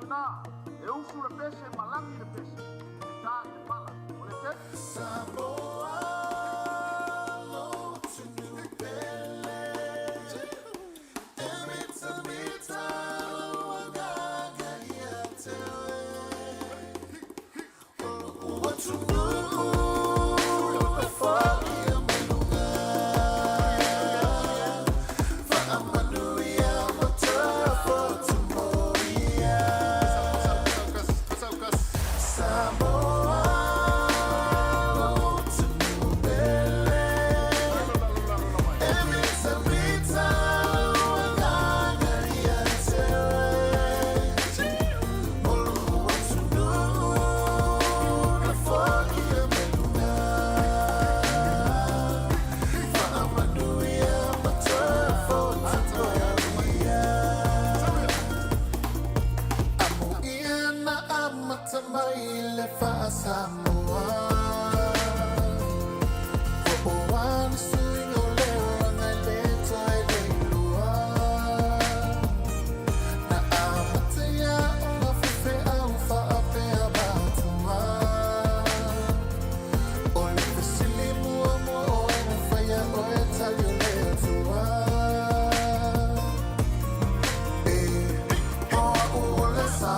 Maina, e ufu le pese, malangi le pese, e tā te pala, o le te? Samoa, lo to New Pele, Emita, wagaga ia te what you do, before you Manuia, for Manuia, what for tomorrow. Samoa, to New Pele, Emita, wagaga ia te what you do, before you Manuia, for Manuia, what for tomorrow. Ina amatamaile fa Samoa, Oan suingo leo ngai leto e leilua, na amatea ona fufe au fa apea batua, o le fesili mua mua o e na whaia o e talio leo tua. Uila Sa,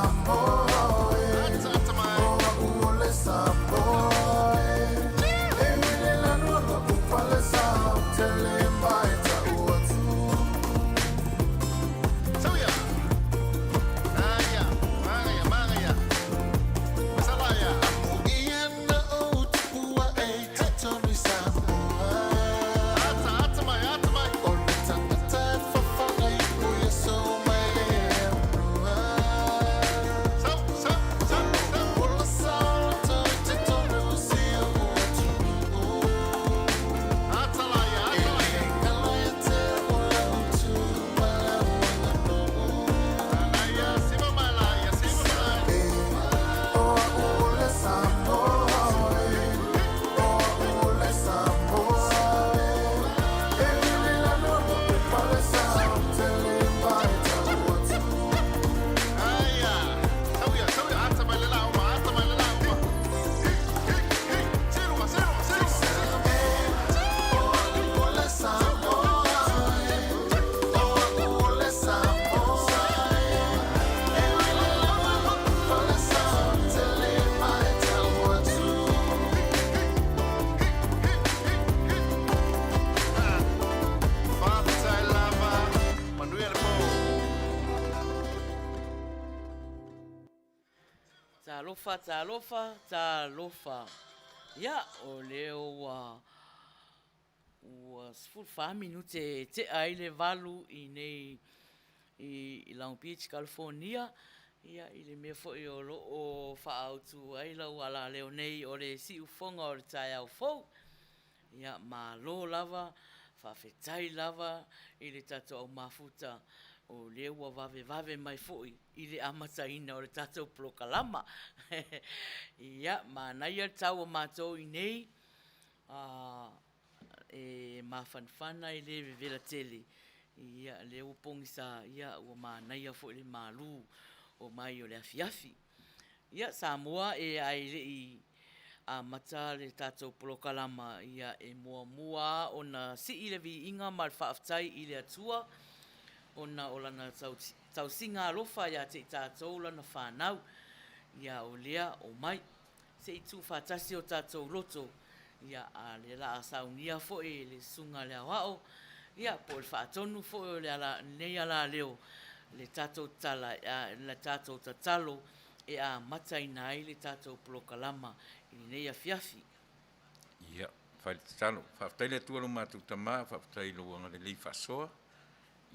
Uila Sa, Uila Sa, tele mai ta uatu. Iana o tupua e tatori Samoa. O le tangata e whawhangai uia so mai le amrua. Uila Sa, toi te tonu si o uatu. E ngaloia te ula utu mala uanga no. Uila Sa, Uila Sa, Uila Sa, tele mai ta uatu. Uila Sa, Uila Sa, Uila Sa, tele mai ta uatu. Talofa. Ia, o leo ua sfulfa minute te ai le valu i nei i Long Beach, California. Ia, i le mea fo'i o loo whaautu ai lau ala leo nei o le si ufonga o le tai au fou. Ia, ma lo lava, whawhetai lava i le tato au mafuta o leo ua vave mai fo'i i le amataina o le tatou plokalama. Ia, Manuia tau o mātou i nei, e mawhanwhana i le vevela tele. Ia, le upongi sa, ia, ua Manuia fo'i le malu o mai o le afiafi. Ia, Samoa e ai le i a mata le tatou plokalama, ia e mua ona si i le vi inga mal whaaftai i le atua, ona o lana tau singa alofa ia te tātou lana whanau, ia o lea o mai, se i tū whatasi o tātou loto, ia a le la a saunia fo e le sunga le awao, ia po le whaatonu fo e le ala nei ala leo, le tātou tala, le tātou tatalo, e a mataina ai le tātou plokalama, i nei a fiafi. Ia, whaftai le tua lo mātou tamā, whaftai lo anga le lei whasoa,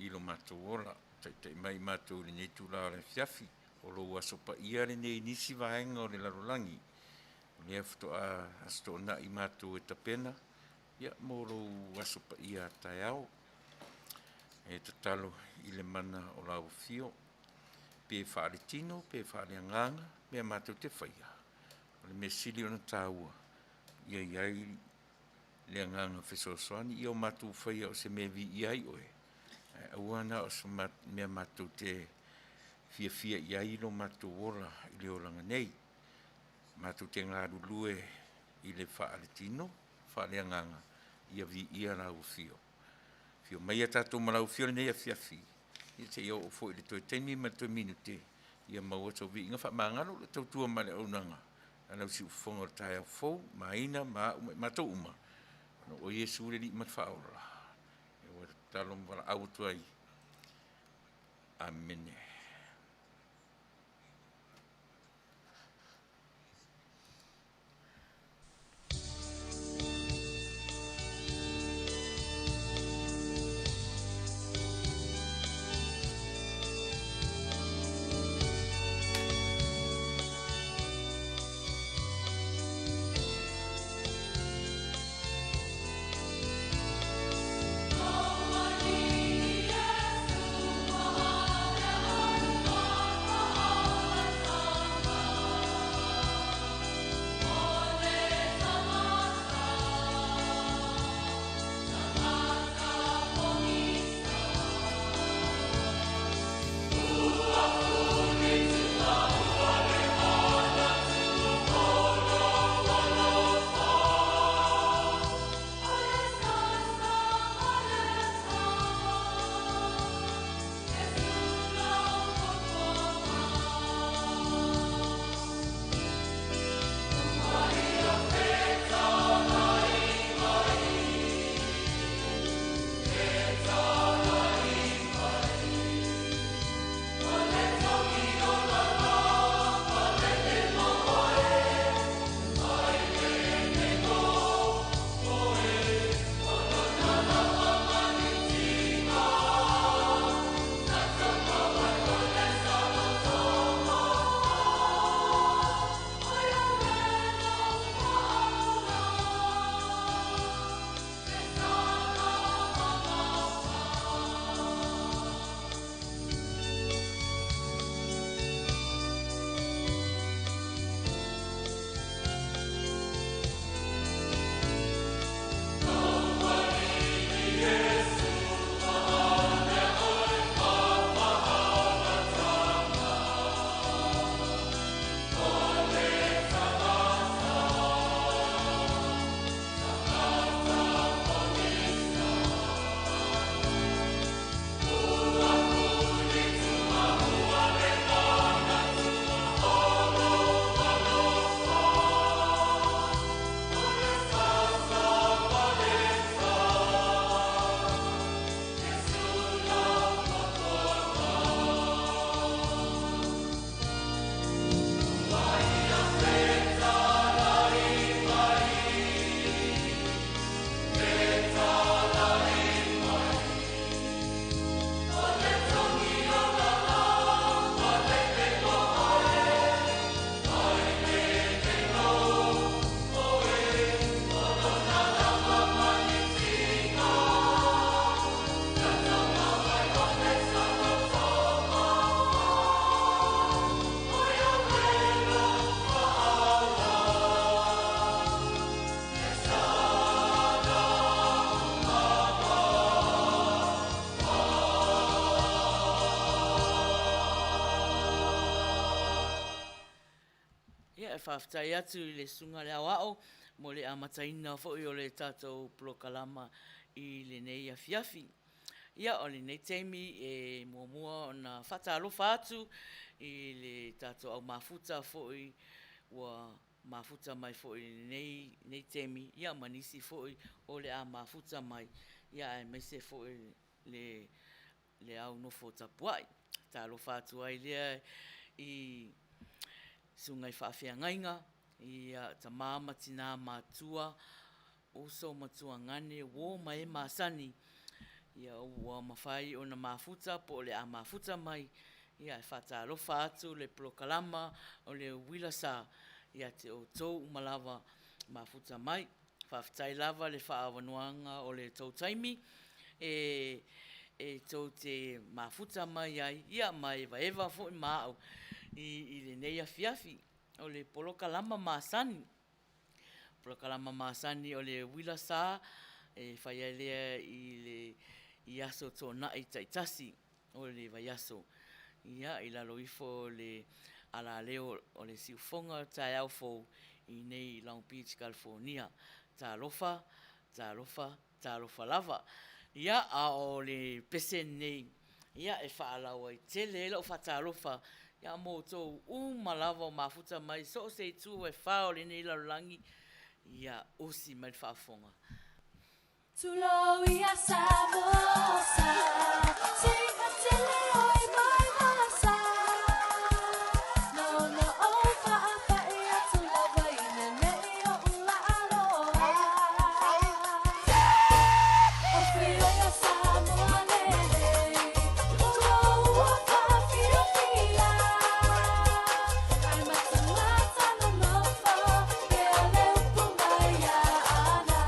i lo mātou ola, tai mai mātou le nei tūla o le fiafi, o lo wasopa ia le nei nisi vaenga o le larolangi, o le afto a asto na i mātou e tapena, ia mo lo wasopa ia tai au, e tatalo i le mana o lau fio, pe whaare tino, pe whaare anganga, mea mātou te whaia, o le mesili o na tāua, ia iai le anganga whesosoani, ia o mātou whaia o se mevi iai oe, auana o se mea mātou te fia ia i lo mātou ola i le olanga nei. Mātou te ngā rulue i le whaaletino, whaaleanganga, ia vi ia rau fio. Fio mai a tātou marau fio nei a fiafi. Ia te iau o fo i le toi teimi ma toi minute. Ia maua tau vi inga wha mangalo le tau tua ma le aunanga. Anau si ufonga o tae au fau, Maina, ma tau uma. O Yesu le li mat whaola. Ia wa talom wala au tuai. Amene. whaftai atu i le sunga le awao, mo le amataina fo'i o le tātou plokalama i le nei a fiafi. Ia o le nei teimi e muamua o na whatalofa atu i le tātou au mafuta fo'i ua mafuta mai fo'i nei teimi. Ia manisi fo'i o le a mafuta mai. Ia e mese fo'i le au nofo tapuai. Talofa atu ai lea i sungai whaawhiangainga, i tamama tina matua, oso matua ngane, wo mai masani, ia ua mawhai o na mafuta, po le a mafuta mai, ia e whatalofa atu le plokalama o le Uila Sa, ia te o tau umalawa mafuta mai, whawhitai lava le whaawanuanga o le tau taimi, e tau te mafuta mai ai, ia mai waewa fo i maau, i le nei a fiafi o le polokalama masani. Polokalama masani o le Uila Sa e Faiai lea i le iaso tō nai taitasi o le vaiaso. ia i lalo ifo le ala leo o le siufonga tai au fo i nei Long Beach, California. Talofa, talofa, talofa lava. Ia a o le pese nei, ia e whaalawa i tele ela o whatalofa, ia mō tō malava o mafuta mai, so se tu e whao le nei lalangi, ia osi mai whaafonga. Uila Sa mosa, sing a tele oi mai masa. No no o Faiai atu lava ina nei o ula aroa. O Uila Sa moa lele, ulo ua whawhia whia. Ai matamata no nofo, ke o leu pungai a ana.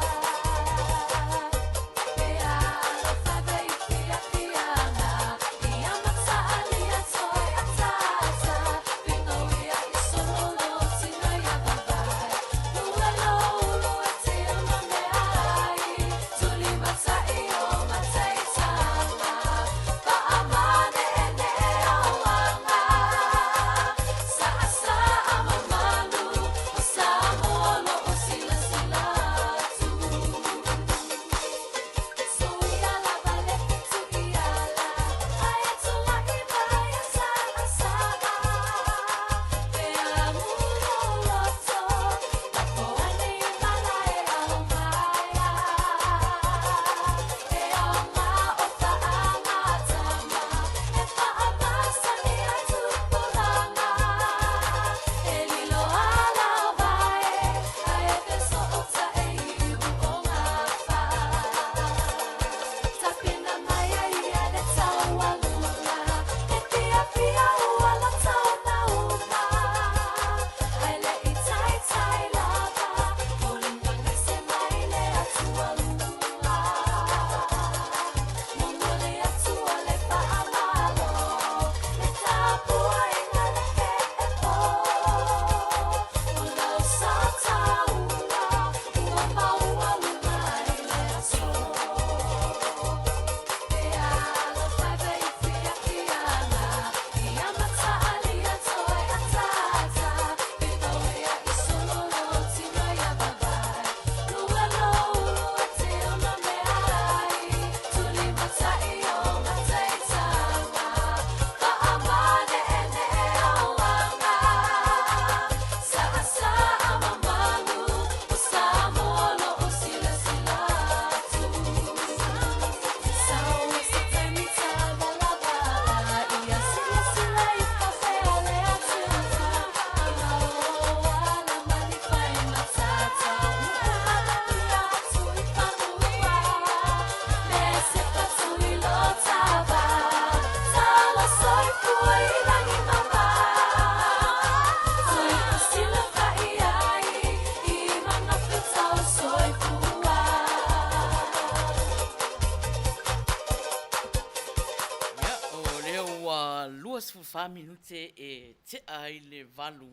Minute e te ai le valu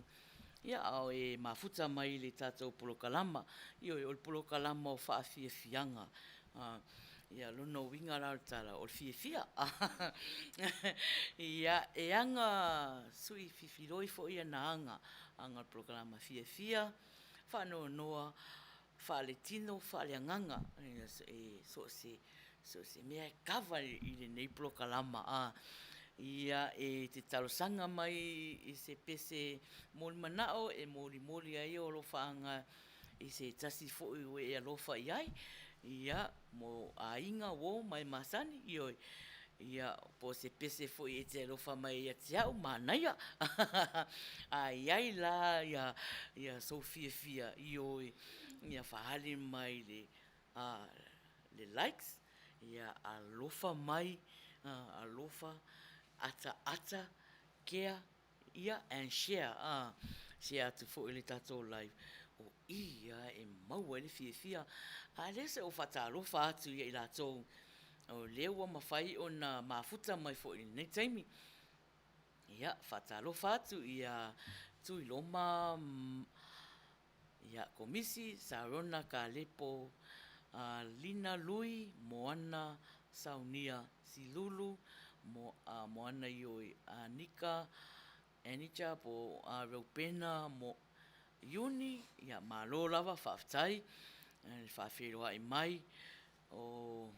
ia au e mafuta mai le tātou polokalama i o le polokalama o whaafiafianga ia lono winga rau tala o fiafia ia e anga sui fifiroi fo ia na anga polokalama fiafia whanoa noa whaale tino whaale anganga so se mea kawa i le nei polokalama ia e te talosanga mai i se pese moli manao e moli ai o lo whaanga i se tasi fo'i o e alofa i ai ia mo a inga wo mai masani ia po se pese fo'i e te alofa mai ia te au Manuia a iai la ia Sofia ia whahali mai le likes ia alofa mai alofa ata kea ia and share share to fo ile tato live o ia e mau ele fia a lese o fatalofa atu ia ila to o lewa mafai ona mafuta mai fo ile nei taimi ia fatalofa atu ia tu iloma ia komisi Sarona Kalepo Lina Lui Moana Saunia Silulu mo moana i o Anika, Enicha po Raupena mo Iuni, ia malo lava whaafitai, whaawhiroa I mai, o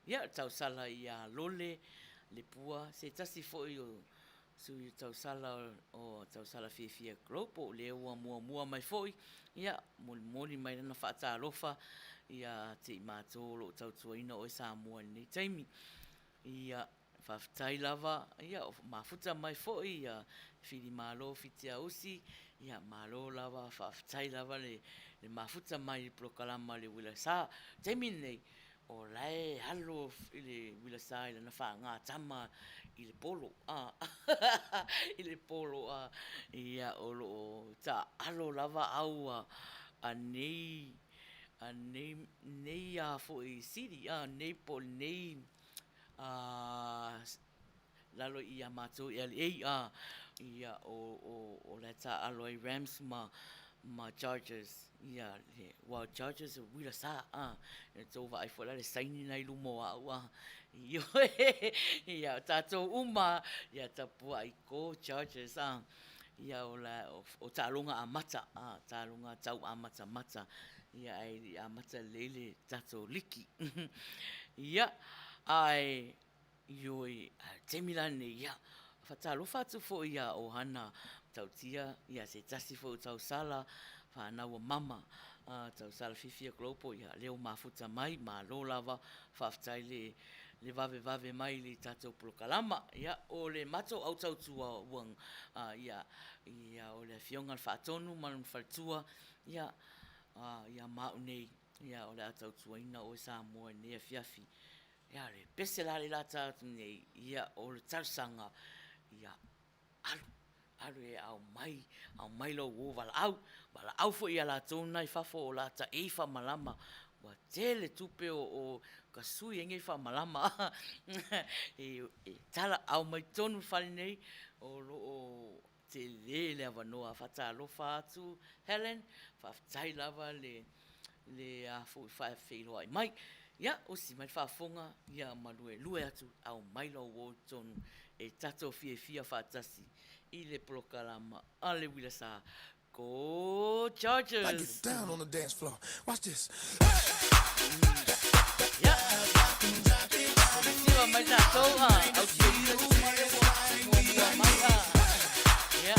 ia tausala I a lole, le pua, se tasi fo I o sui tausala o tausala fia glopo, le ua mua mai foi, ia moli mai na whaatalofa, ia te mātou lo tautuaina o Samoa nei taimi. Ia whawhitai lava, ia mafuta mai foi, ia whiri malo whitia usi, ia malo lava, whawhitai lava le mafuta mai le prokalama le Uila Sa. Taimi nei, o lai halo I le Uila Sa I le na wha tama I le polo. I le polo, ia o lo ta halo lava au a nei fo I siri, nei po nei lalo I a mātou LA, ia o le ta aloi Rams ma Chargers, ia le Wild Chargers o Uila Sa, e tō wa ai fo le saini nei lumo au, ia tātou uma, ia tapua I ko Chargers, ia o tālunga a mata, tālunga tau a mata, ia ai a mata lele tātou liki. Ia, ai ioi temilane ia whatalofa atu fo ia o hana tautia ia se tasi fo tau sala whanau mama tau sala fifia glopo ia leo mafuta mai ma lo lava whaftai le vave mai le tatou prokalama ia o le mato au tautua uang ia o le fionga whaatonu man whaltua ia maunei ia o le tautua ina o Samoa nea fiafi. Ia le pese la le lata nei ia o le tarsanga ia alu e au mai lo o vala au fo ia la tona I fafo o lata e fa malama wa tele tupe o kasui enge fa malama e tala au mai tonu fale nei o te le avanoa fata alofa atu Helen fa tai lava le a fo fa felo ai mai. Ia, o si mai whaafonga, ia lue atu au maila o tonu e tato fia whaatasi I le prokalama a le Uila Sa. Go Chargers! I get down on the dance floor. Watch this. Ia, siwa mai tato, au tia mua mai, ia.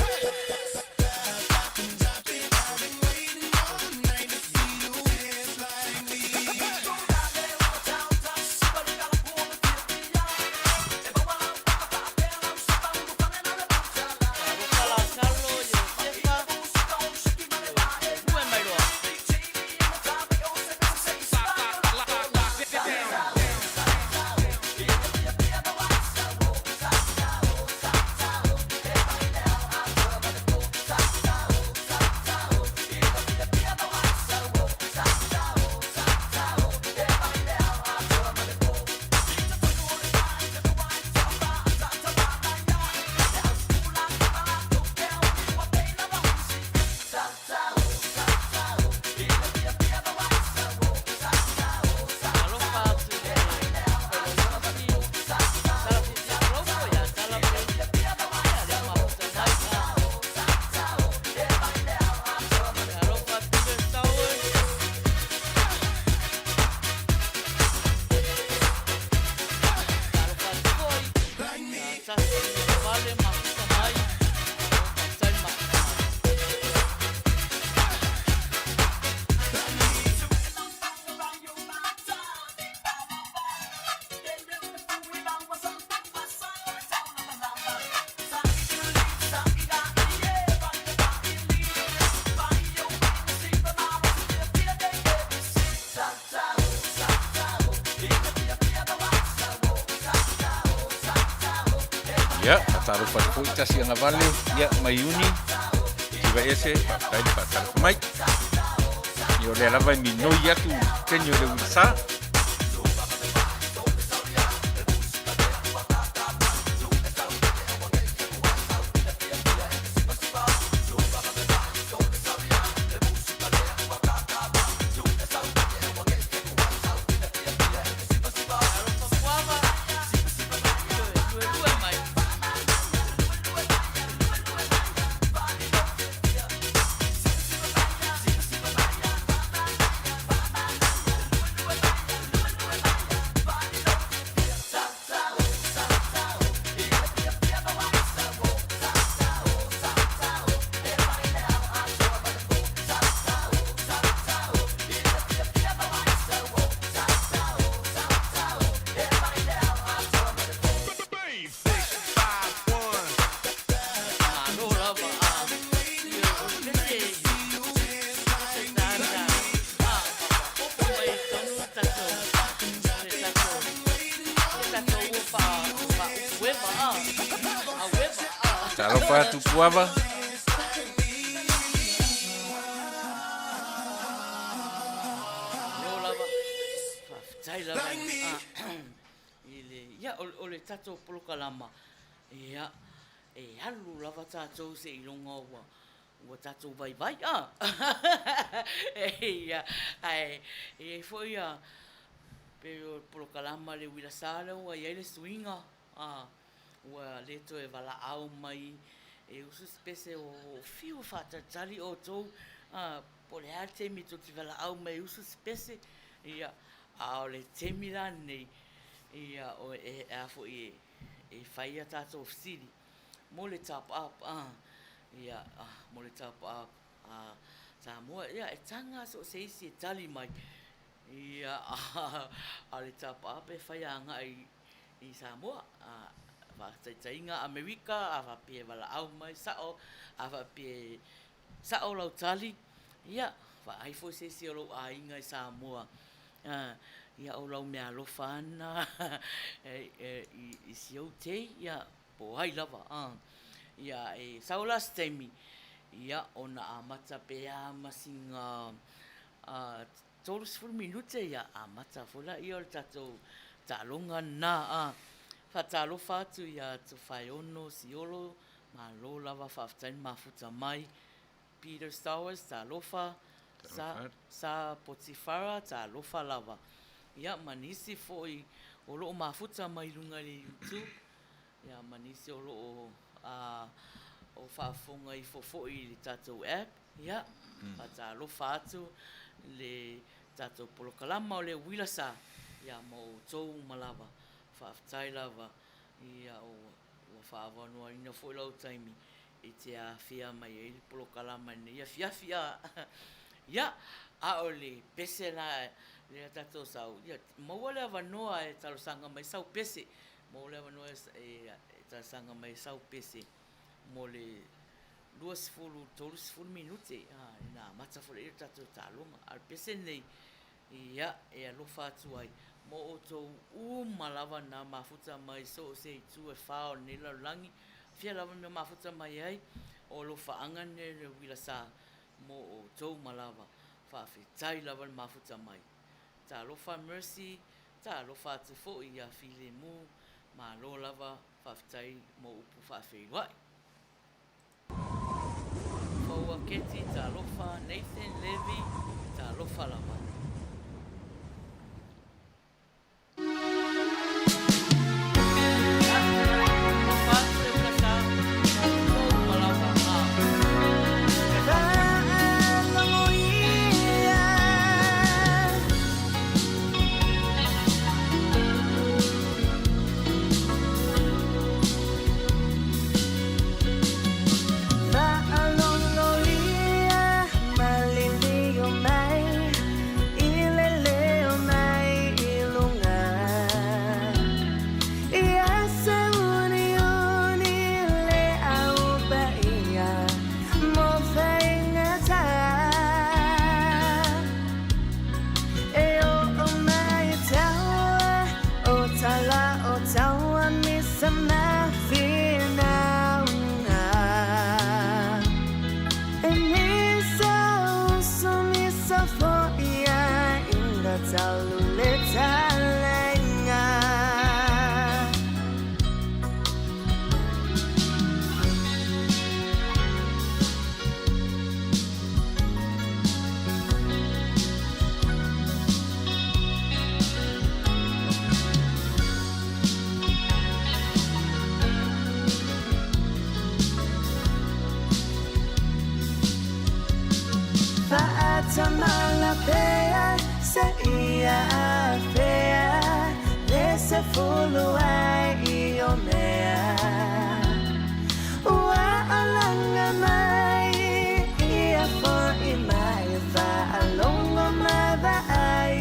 Ya, taruh pada kuitas yang avale, ya mayuni, jiwa ese, pakai di pasar kemai. Yo le lava Manuia tu, kenyo le Uila Sa. Talofa tu puava. Leo lava. Tai lava. Ile ia o le tatou polokalama. Ia e alu lava tatou se ilonga ua tatou vai. Ia ai e foi a pero polokalama le Uila Sa ua ia le swinga. Ua le to e vala au mai e usu spese o fiu fatatali o tou po le a temi to ti vala au mai usu spese ia a o le temi la nei ia o e afo e fai a tatou ofisiri mo le tap up ia mo le tap up sa mua ia e tanga so se isi e tali mai ia a le tap up e fai anga i Samoa va tainga Amerika ava pe vala au mai sao ava pe sao lau tali ia va ai foi se si lo ainga i Samoa ia o lau me alofa ana i siou te ia po ai lava ia e sao last time ia ona amata pe a masinga todos for minute ia amata fola ia o tatou talonga na fatalo fatu ia tu faiono siolo malo lava faftain mafuta mai Peter Stowers talofa sa Potifara talofa lava ia manisi foi o lo mafuta mai lunga le YouTube ia manisi o lo o fafonga i fofoi le tatou app ia fatalofa atu le tatou polokalama o le Uila Sa ia mo tou malava whaftai lava ia o whaawanoa ina fo lau taimi i te a whia mai e ili polokalama ia whiawhia ia a o le pese la le tatou sau ia maua le awanoa e talosanga mai sau pese maua le awanoa e talosanga mai sau pese mo le 2 minute ina mata fo le tatou talonga al pese nei ia e alofa atu ai mo o tou malava na mafuta mai so se tu e fao ni la langi fia lava na mafuta mai ai o lo faanga ne le Uila Sa mo o tou malava fa fitai lava mafuta mai ta lo fa mercy ta lo fa tu fo ia file mu ma lo lava fa fitai mo upu fa feiwai fo aketi ta lo fa Nathan Levy ta lo fa lava Tamala pea se ia fea nesse fulo ai o mea ua alanga mai ia for i mai fa alongo mava ai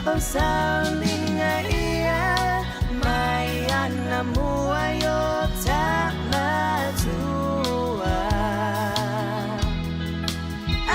o saulinga ia mai ana mua yo tamatu I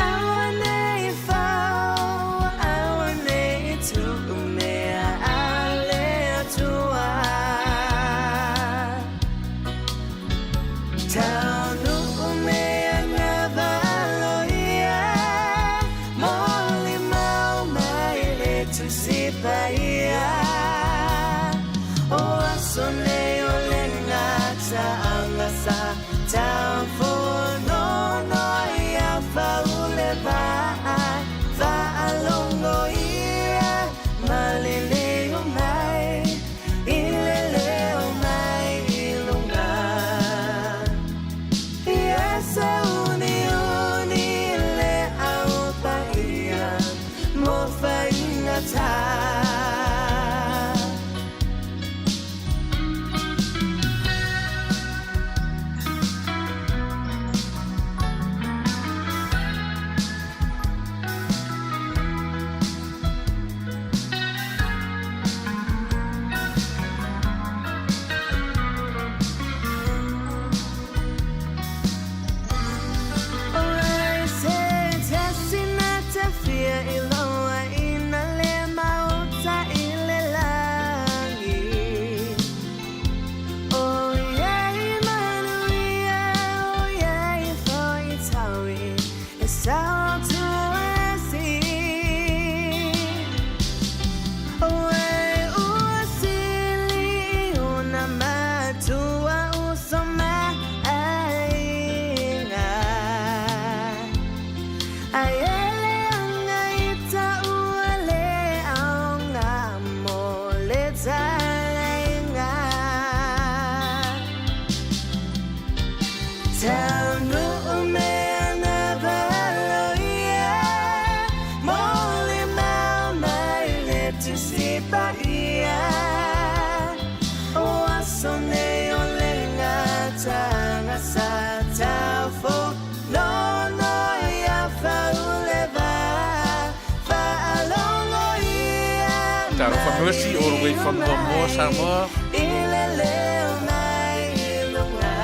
i whamuamua Samoa. Ile leo mai ilunga.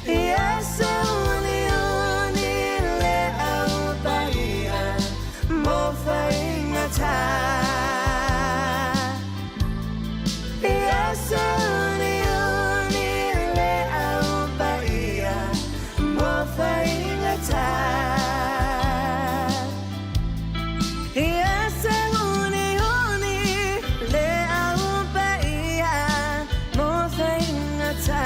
Iese uni le au paia. Mo whaingata. Iese uni le au paia. Mo whaingata. Iese uni le au paia. Mo whaingata.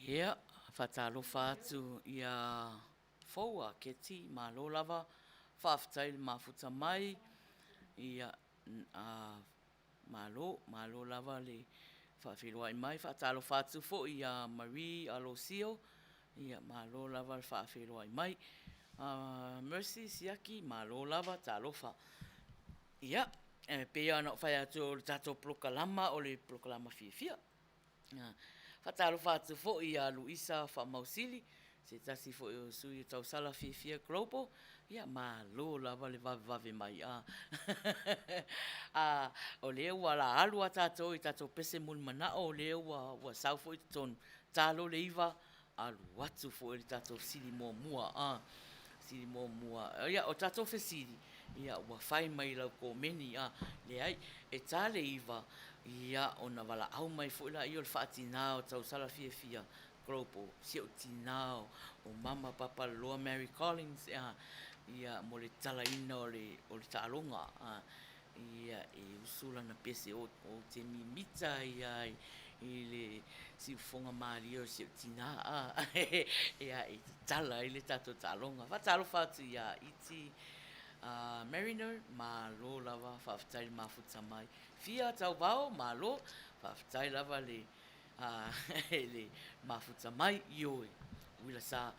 Ia, whatalofa atu ia foua keti malo lava, whaafitai mafuta mai, ia malo lava le whaafirua i mai, whaatalofa atu fo ia Marie Alosio, ia malo lava le whaafirua i mai, Mercy Siaki, malo lava talofa. Ia, pea ana whai atu o le tato prokalama o le prokalama fia. Whatalofa atu fo ia Luisa Whamausili, se tasi fo i o sui tau sala fia global, ia malo lava le vave mai. O leo wa la alu a tato i tato pese mulmana o leo wa sau fo i ton talo le iwa alu atu fo i tato sili mua. Sili mua. Ia o tato fe sili. Ia wa fai mai lau ko meni le ai e tale iwa ia ona wala au mai fo ila i o le whaatinao tau sala fia global si o tinao o mama papa loa Mary Collins ia mo le tala ina o le talonga ia e usula na pese o te mimita ia i le si ufonga maari o si o tina ia e tala i le tato talonga whatalo fatu ia iti Mariner, malo lava, whaafitai mafuta mai. Fia tau wao, malo, whaafitai lava le mafuta mai, ioi. Uila Sa,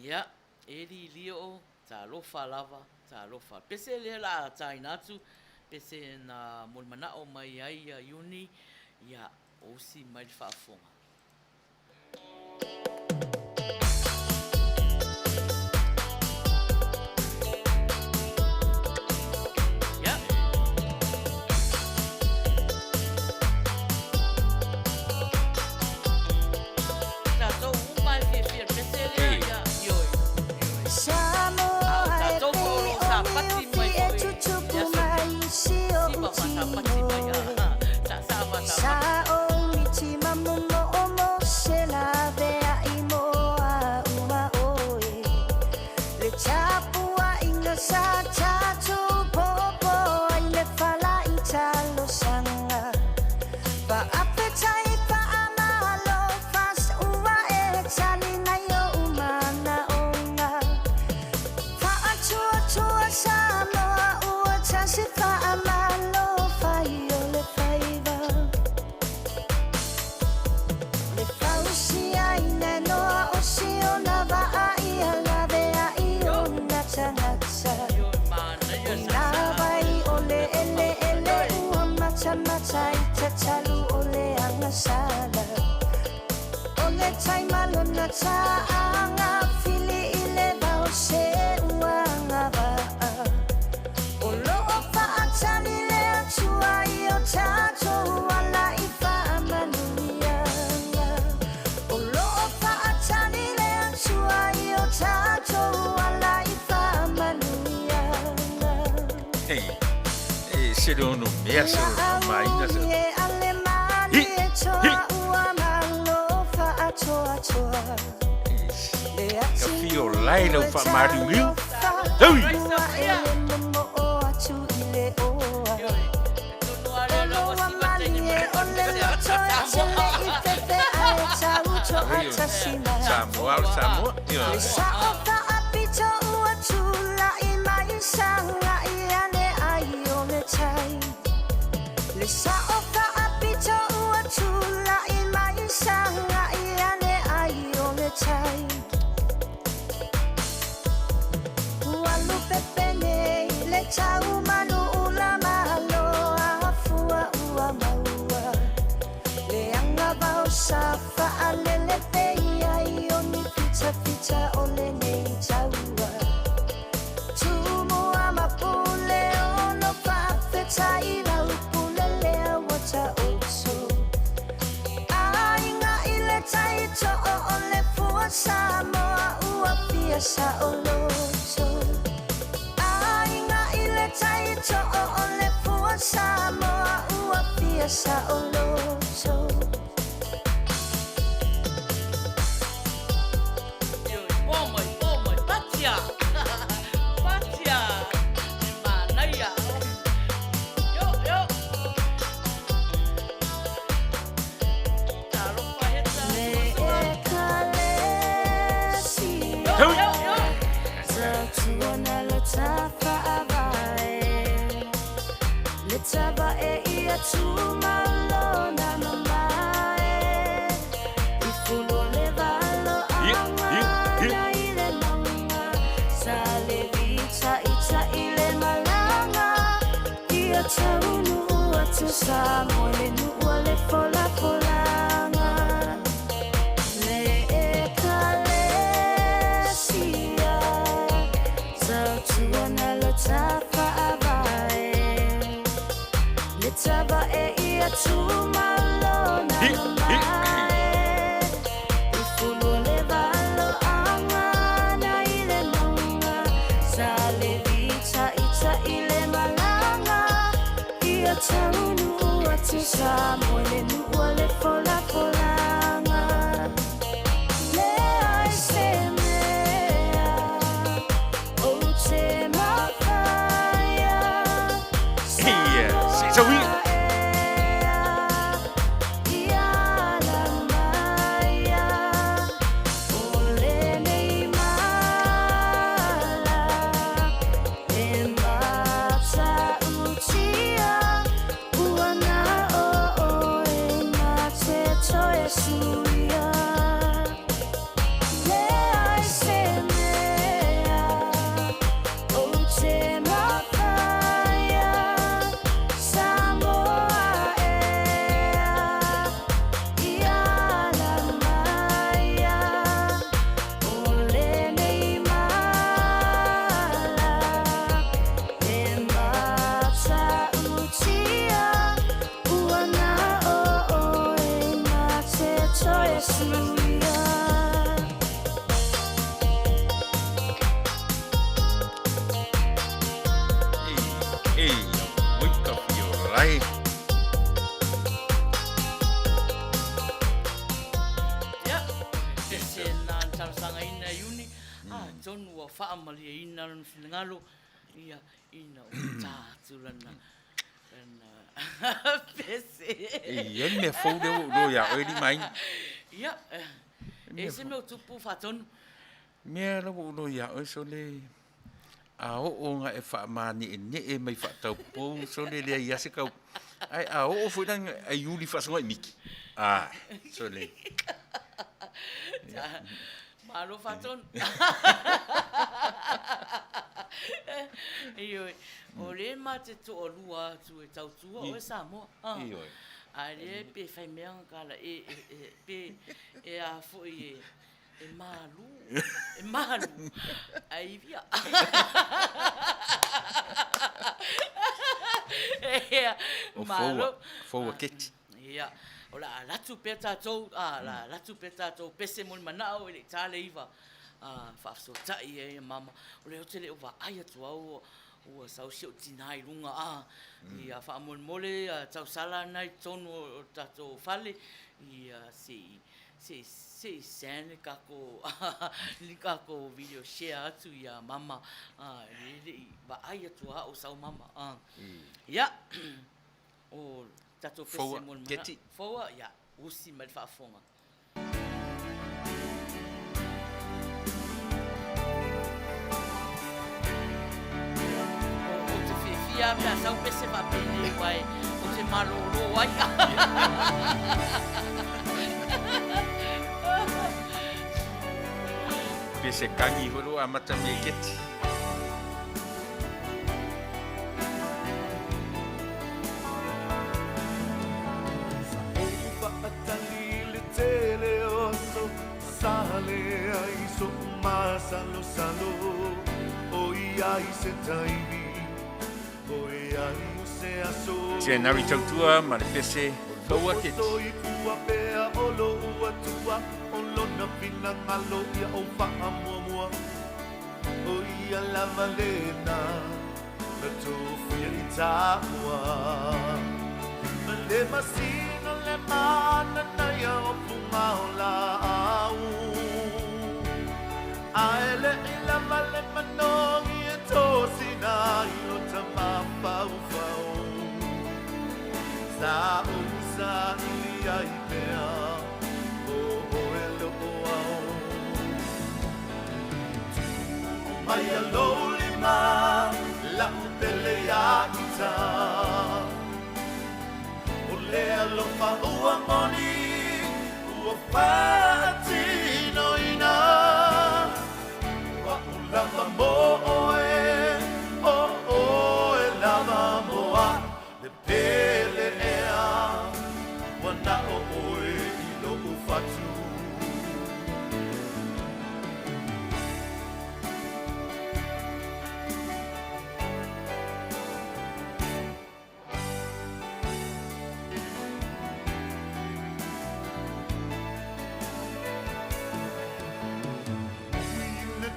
ia, eri lio, talofa lava, talofa. Pese le la tainatu, pese na mulmana o mai ai a iuni, ia, osi mai whaafonga. Serono mesa Maina sa. Ka fio lai no fa Manuia. Oi. Samoa. Le sa oka apito ua tula I mai sanga I ane ai o le tai. Ua lupe pene le tau manu ula malo a fua ua maua. Le anga vau sa fa alele Pita pita ole nei taua Tumu ama pule ono papeta ila upule lea wata utu Ainga ile taito o ole fua samoa ua pia sa oloto Ainga ile taito o ole fua samoa ua pia sa oloto Taba e ia tumalo na mamae Ifulo le valo ama na ile nonga Sale vita ita ile malanga Ia taunu atu sa mole nuua le fola folanga Le e kale sia Tau tuana lo tafa avae Taba e ia tumalo na mamae Ufulu le valo anga na ile nonga Sale vita ita ile malanga Ia taunu atu sa mole nuua le fola folanga Le ai se mea o te mawhaia So we Malia ina no finangalo ia ina o tāturana pese ia me fou de lo ya o di mai ia ese meu tupu fatonu me lo ya o so le a o nga e fa mani ne e mai fa tau po so le ia se kau ai a o foi dan ai yuli fa so miki ah so le Malo faton. Iyo, ole mate to olua tu e tau tua o samo. Iyo. Ale pe fai meang kala pe a foi e malu. E malu. Ai via. Malo. Fo kit. Ia. Ola la tu peta to la tu peta to pese mon manao ele tale iva fa so tai e mama ole o tele o va ai tu o sa o tinai lunga ia fa mon mole tau sala nai tonu tato fale ia se sen kako video share tu ia mama ele va ai tu o sa mama ia o tato pese mon mana foa ya usi mal fa fonga o te fia me sa pese va pele vai o te malolo ai pese kangi holo amata me keti Sa Sale ai so masalo salo oi ai se taimi oi ai se aso Te nari tautua ma le pese kaua te Toi kua pea olo ua tua olo na pina ngalo ia o paa mua mua oi a lava lena na tofia i tāua le masino le mana na ia o punga o la au aele i lava le manongi e tosina i o tama pau pau sa usa i ai pea o e loko au mai a loli ma la utele a ita o le alofa ua moni ua patino ina wa ulava mo e lava moa le pele ea wana o oe i lo ufatu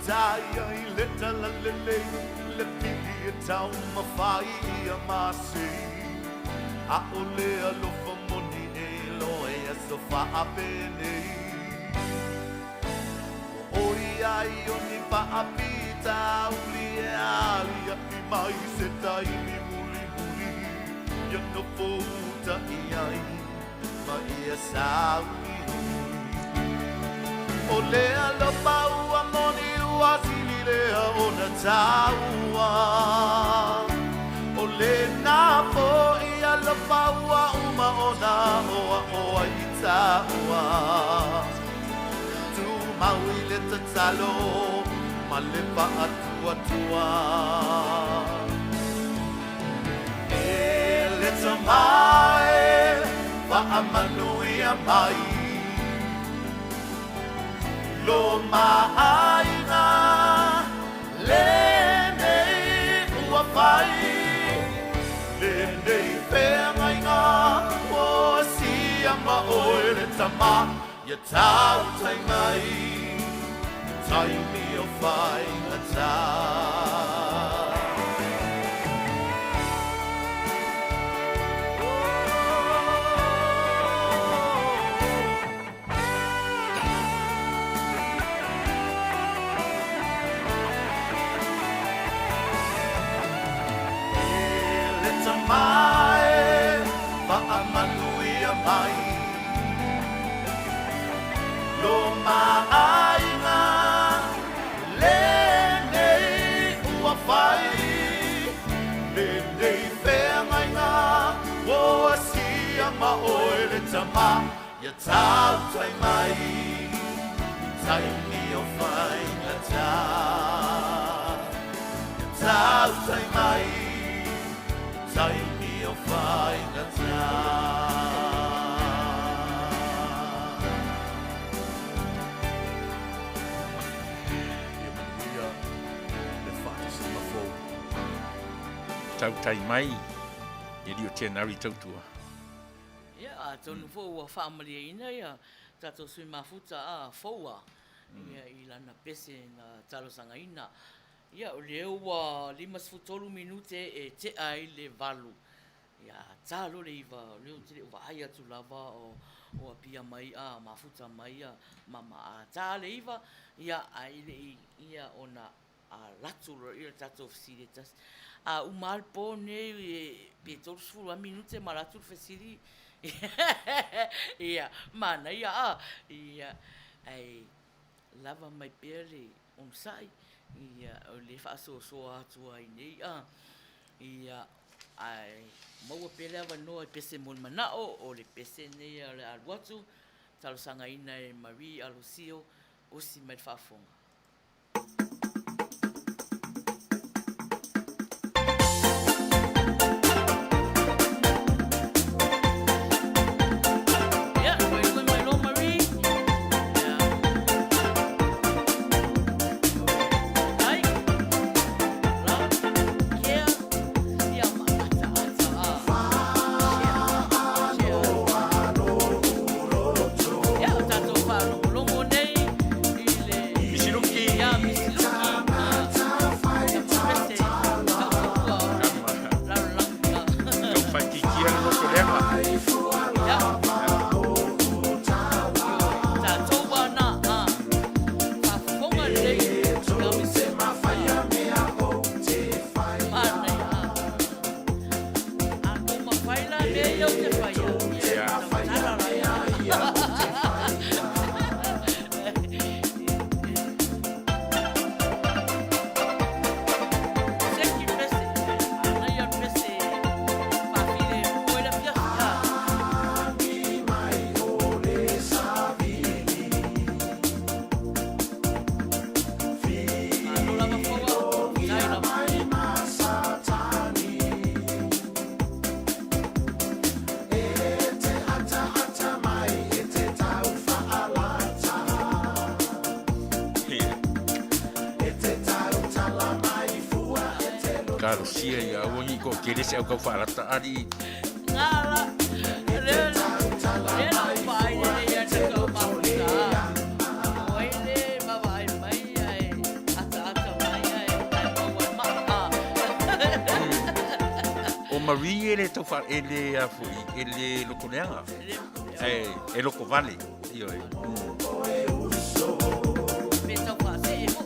Daya I leta la lele le pili e tau mawhai I a masi a ole a lofa moni e loe a sofa a pene o oi ai o ni pa a pita uli e ali a I mai se tai mi muli muli ia no pouta I ai ma I a sauni o le a lofa ua moni Wasili lea o na taua O le na po I a la paua uma o na oa I taua Tu maui le tatalo ma le pa atua tua E le tamae pa a Manuia mai Lo Maina le nei ua pai le nei pēngai ngā o sia ma oe le tama ia tau tai mai tai mi o whai na tā Mai, pa a Manuia mai Lo Maina le nei ua whai Le nei whengai ngā o asia ma oe le tama Ia tau tai mai Tai ni o whai na tā Ia tau tai mai Tai ni o whai na tā Ia Manuia, le whakasi mawhou tau tai mai e rio te nari tautua. Ia, tonu fōua whaamalia ina ia, tato sui mafuta a fōua. Ia, I lana pese na talosanga ina. Ia, o le ua 5 minute e te ai le valu. Ia, talo le iwa, leo te le uwa ai atu lava o pia mai a mafuta mai a mama a tale iwa. Ia, ai le ia ona a latu ia tato fisiri tas. A umal po ne pe todos 4 minute ma latu fisiri. Ia, mana ia a. Ia, ai lava mai pele on sai. Ia, o le whaasoa atua ai nei a. Ia, ai maua pele awa noa I pese mon manao o le pese nei a le aluatu. Talo sanga ina e Marie Alusio o si mai whaafonga. talo sia ia wangi ko kere se au whaarata ari. Ngala. Rela pai ia te kau mafuta. Oile mawai mai ai. Ata mai ai. Ai mawai maa. O Maria ele tau wha ele a fui, ele loko leanga. E loko vale. Io e. Me tau whase e mo.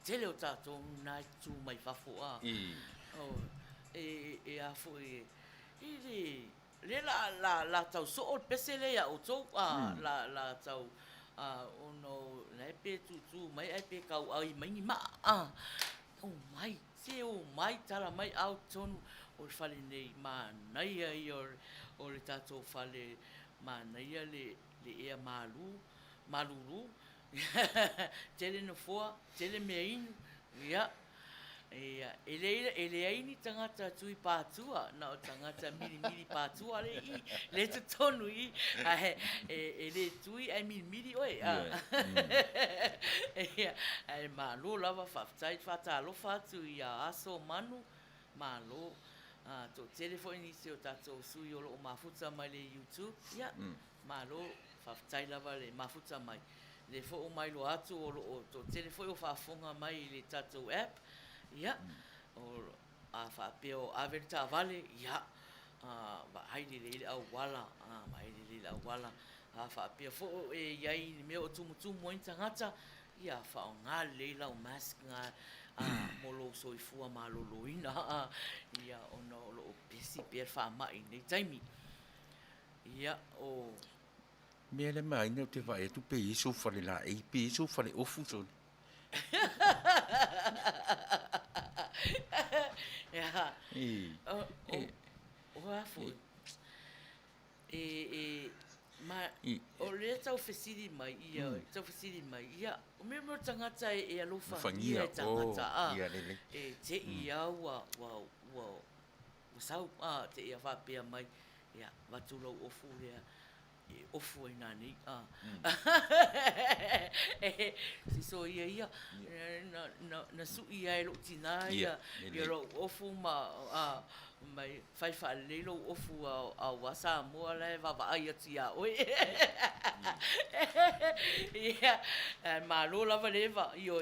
Tele o tātou nai tū mai whafo a. E a fo e le la tau so o pese le a o tau la tau ono la epe tu mai epe kau ai mai ni ma o mai se o mai tala mai au tonu o fale nei Manuia i o le tātou fale Manuia le ea malulu tele no foa, tele mea inu, ia. Ele aini tangata tui pātua, na o tangata miri pātua le tu tonu i, ele tui ai miri oi. E malo lava whatalo whatu i a aso manu, malo. Tō telefo inisi o tātou sui o mafuta mai le YouTube, ia, malo whaftai lava le mafuta mai. Le fo o mai lo atu o to telefone o whaafonga mai le tatou app, ia, o a whaapeo averta vale, ia, ba haile le au wala, ba haile le au wala, a whaapeo fo e iai ni meo o tumutumu o intangata, ia whao ngā leila o mask ngā molo soifua maloloina, ia ono o pesi per whaamai nei taimi, ia o... Mea le mai nau te vai tu pe iso fale la e pe iso fale ofu so. Ja. O afu. Ma o le tau fesiri mai ia, tau fesiri mai ia. O me mo tangata e alofa ia tangata e te ia wa sau te ia fa pe mai ia watulo ofu ia. ofu ai nani si so ia na su ia lo tina ia lo ofu mai fai fa le lo ofu a wasa mo le va ia tia oi ia ma lo la valeva io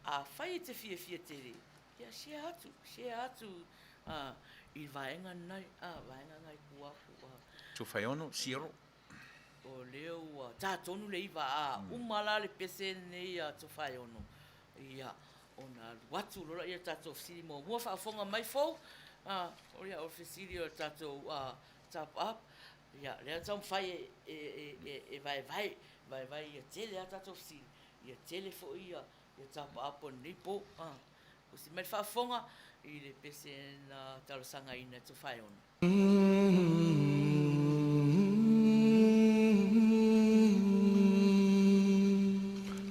a fai te fie te ia she atu il vaenga nai vaenga ngai kua tu fai ono siro o leo tonu le iva umala le pese nei to fai ono ia ona watu lola ia tato fili mo fa fonga mai fo o ia ofisili o tato tap up ia le tam fai vai ia tele tato fili ia tele fo ia tap up on nipo o si mai fa fonga i le pese na talo sanga ina to fai ono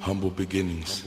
Humble beginnings.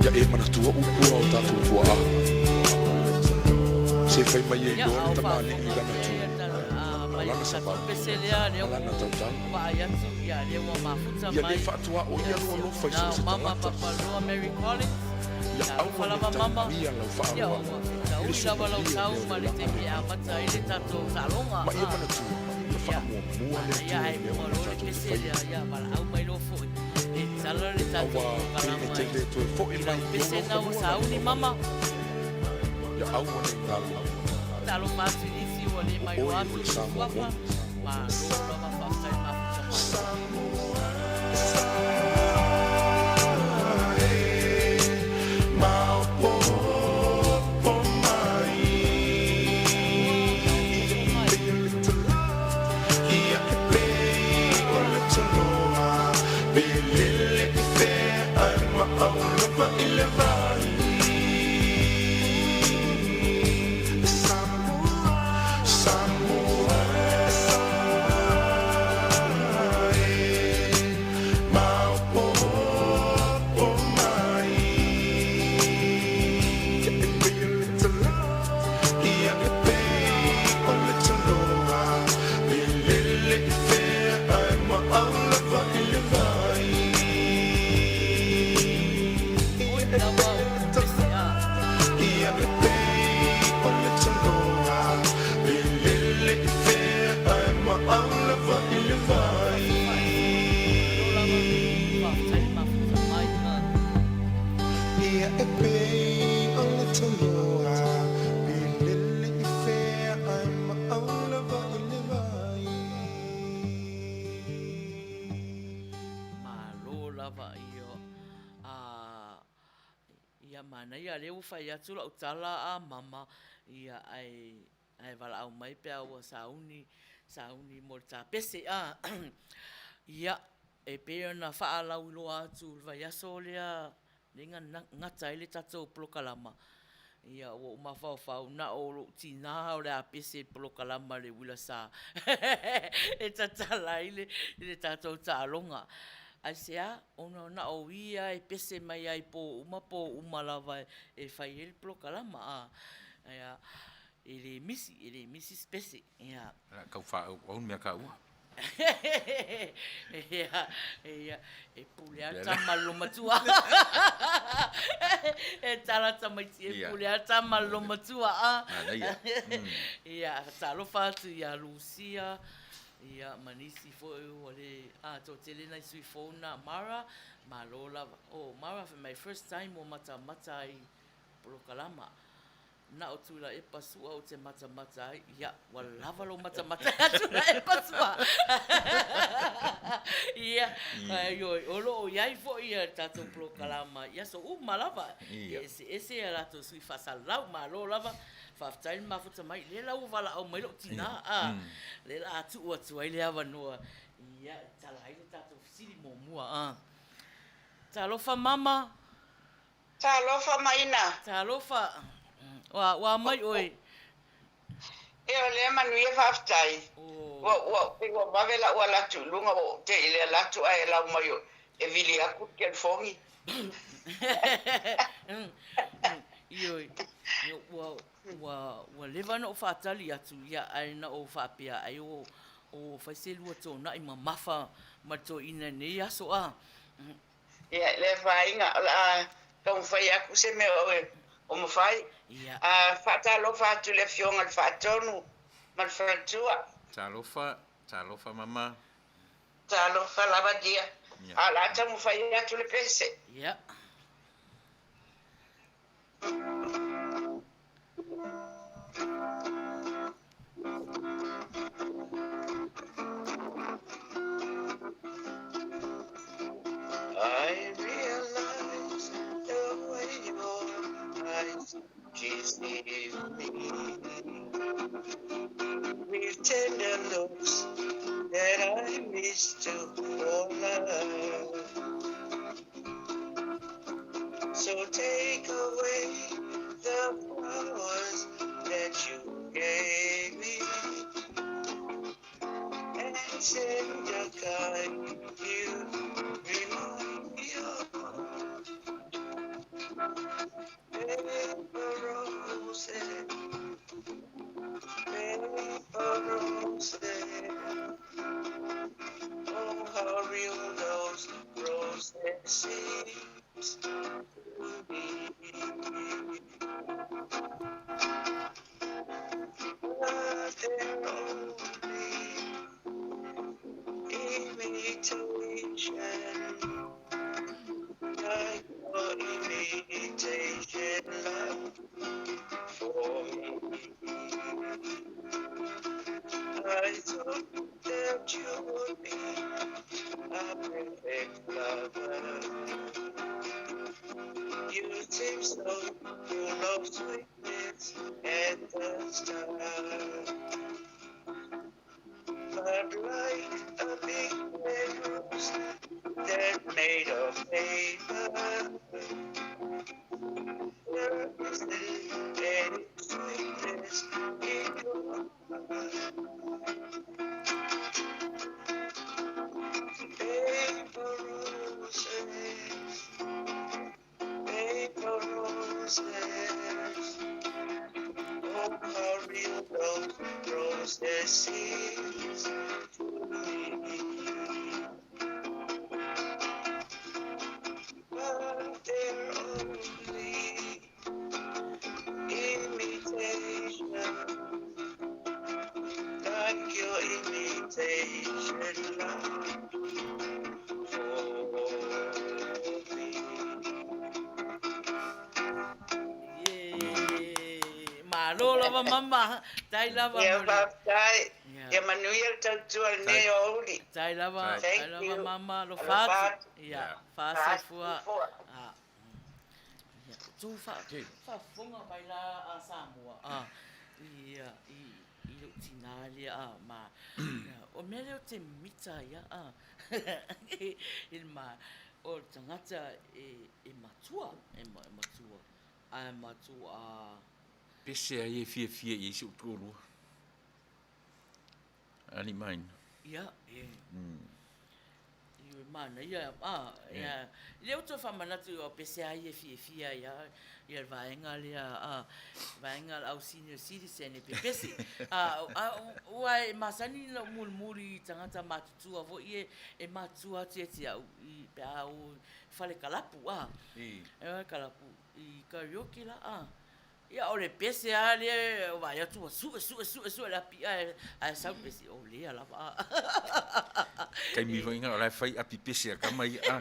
Ya e mana tua upua o tātou fua. Se fai mai e Ya lona au tamani whaafonga i lana tu. mai Lana o sa tatou pāpua. pese lea lea Lana tautau. Paai atu ia lea ua mafuta Ia mai le whaatua o ia loa lofa i na se mama tangata. papaloa Mary Collins Ia ia aua ufa le lava mama taumia lau ia whaaroa. ua whetau i lava lau tau ma le te mea amata i le tatou salonga Ma ia mana tu. Ia whaamua mua le tu. ia ai Leo mua na lo le tātou pese te lea ia wala au mai lo foi e tala le tatou Awa e kalama te le tu e fo i mai. pese na o sauni mama Ia aua le ngalo. talo pasi nisi ua le mai o atu wapa ma lo lava whaftai mafuta mai ia mana ia leu fai atu la utala a mama ia ai wala au mai pe au sauni mo ta pese a ia e pe na fa la u lo atu vai aso lea ninga ngata ile tato plokalama ia o ma fa na o tina o le pese plokalama le Uila Sa e tatala ile tato talonga Asia ona na o ia e pese mai ai po uma lava e fai el plokalama a ia ele misi spese ia Kau wha au mea ka ua. ia e pulea tamalo matua e tala tamaiti e pulea tamalo matua a ia talo fatu ia Lucia ia manisi fo ole to tele na sui fona Mara malola Mara for my first time o mata i polokalama na o tula e pasua o te mata ia wala lo mata tula e pasua ia yo olo ia fo ia tato polokalama ia so malava ese era to sui fasalau malola Faftain mafuta mai le la uvala au mai lo tina le la atu ai le ava noa ia tala ile tato sili mo mua talofa mama talofa Maina talofa wa mai oi e ole Manuia faftai wa mavela wala tu lunga o te ile la tu ai la mai e vili aku ken fongi Ioi wa leva no fatali atu ia ai na o fapia ai o faiselu to na i mamafa mato ina ne aso a ia le fainga la tong fai aku se me o mo fai fatalo fatu le fionga al fatonu mal fatua talofa mama talofa lava dia ala ta mo fai atu le pese ia I realize the way your eyes deceive me with tender looks that I mistook for love. So take away the flowers that you gave me and send the kind you remind me of. thought that you would be a perfect lover. You seem so full of sweetness at the start. But like a big red rose that made of paper, there isn't any sweetness in your heart. Paper roses, paper roses. Oh, how real those roses seems to me. But they're only imitation, like your imitation love for me. Malola wa mama, tai lava Yeah, mole. Baptai, Yeah. yeah, Manuia Tatua Neoli. Tai lava, Thank tai lava you. mama lo Lo fatu. fatu. Yeah, Yeah. fase fua. Before. Ah. Yeah, tu fa funga mai la a Samoa. Ah. Ia i lo tinali ma. O mele o te mita ia il ma o tangata e matua matua. Ai matua. Pese ai e fia i se utoro. Ani main. Ia, Iu mana, ia, leo to whamanatu o pese ai e fia ia vaenga lea, vaenga au senior citizen e pepese. Ua e masani na mulmuri tangata matutua vo ie e matua te au i pe au whale kalapu, e kalapu i karaoke la, ia o le pese a le vai atu su la pi a sa pese o le ala va Kai mi hoinga o lai fai api pese a kamai a.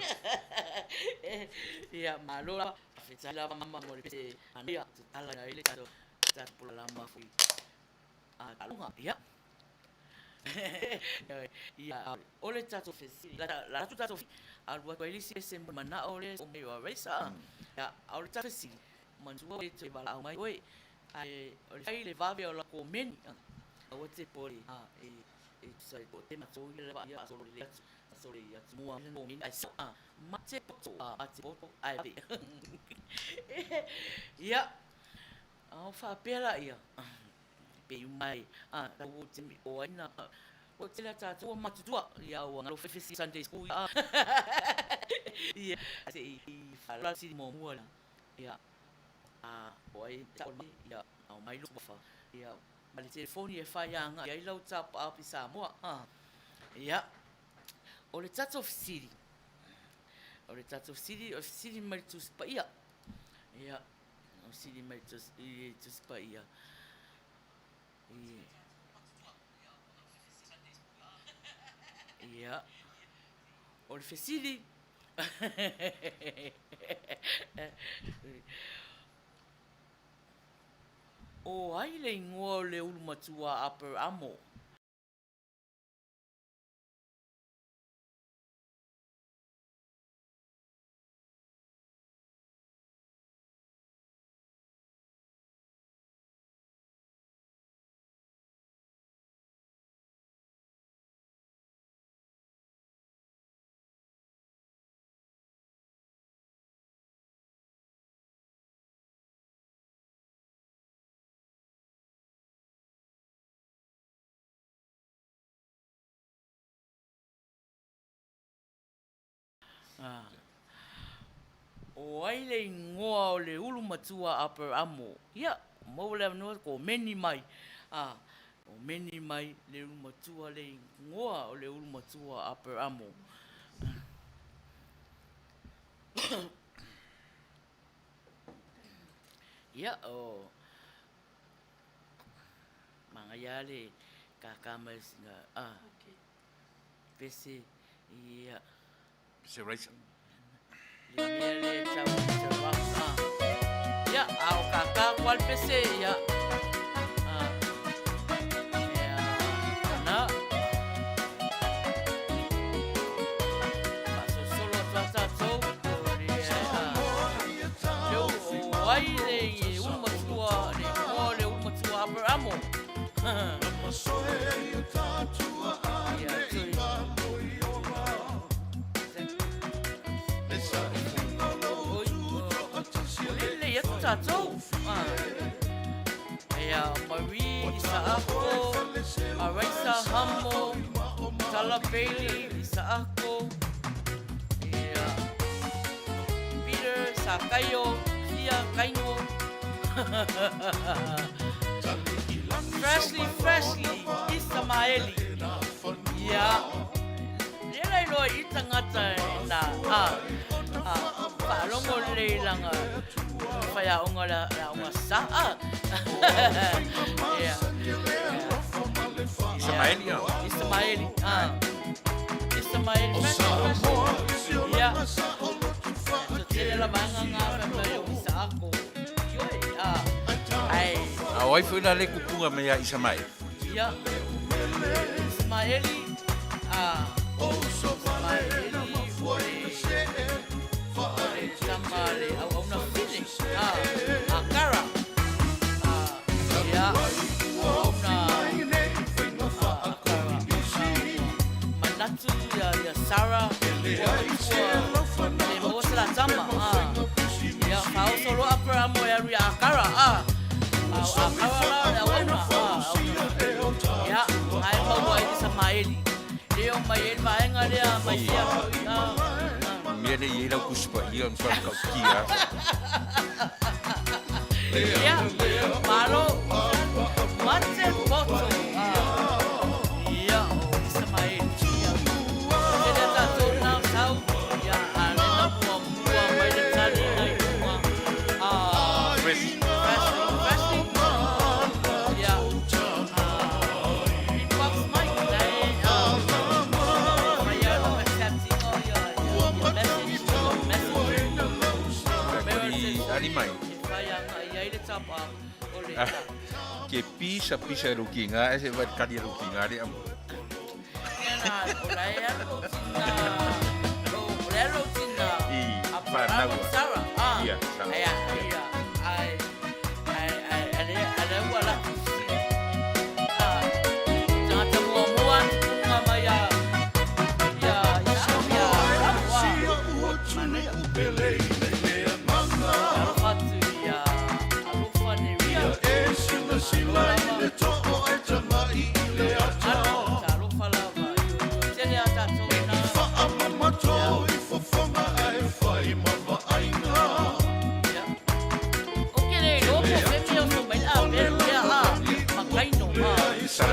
ia malola feta la mama mo le pese ania ala na ile tato tapo la ma fui a alunga ia ia o le tato fesi la tu tato al wa ko ile si se mana o le o me o resa ia o le tato fesi mantua e te wala au mai oi ai le vave o la komeni o te pori e sai ko te matou le va ia solo le ia mua no min ai sa ma te poto a te poto ai be ia au fa pera ia pe mai ta o te o ina o te la ta tu matutua ia o ngalo fefesi Sunday school ia se i fala si mo mua ia oi ta ia au mai lu fa ia mali telefoni e faianga ia lau tap a pisa mo ia o le tato ofisiri ofisiri mai tu spa ia ofisiri mai tu spa ia ia o le ofisiri o ai le ingoa o le ulu matua upper amo. O ai le ingoa o le ulu matua upper amo. Ia, mau le anua ko meni mai. O meni mai le ulu matua le ingoa o le ulu matua upper amo. Ia, o manga ia le kakamas nga, pese, ia. Pese raisa. Le tau ya au kaka wal pese ya na ai le uma tua le uma tua abramo. Lele ya tatou. Ya Marie Isaako, Arisa Hamo, Tala Bailey Isaako, ya Peter Sakayo, Kia Kaino. Freshly, Isamaeli. Ya, nila ino itangata na palongo le lang faya ongola la sa. Ya. Isamaeli. Isamaeli. Isamaeli. Ya. Tele la manga nga yo Isaako. Ai. Awai foi na le kupunga me ya Isamaeli. Ya. Ismaeli. Ismaeli foi Samale au una feeling. Akara. Ya. Manatu ya Sarah. Le mo la tama. Ya kau solo apa mo ya ria Akara. Akara ya una. Ya, ai mau ai Ismaeli. Leo mai vai ngale mai ya. Mire ira kuspa ia on kau kia. Ya, malo. Mate poto. Ya, Ismaeli. Dia tak tahu nak tahu. Ya, ana nak buat mai de tadi nai. Fresh. Ya. Inbox mai dai. Ali mai. Ke pisa rukinga ese va kadi rukinga dia. Iya.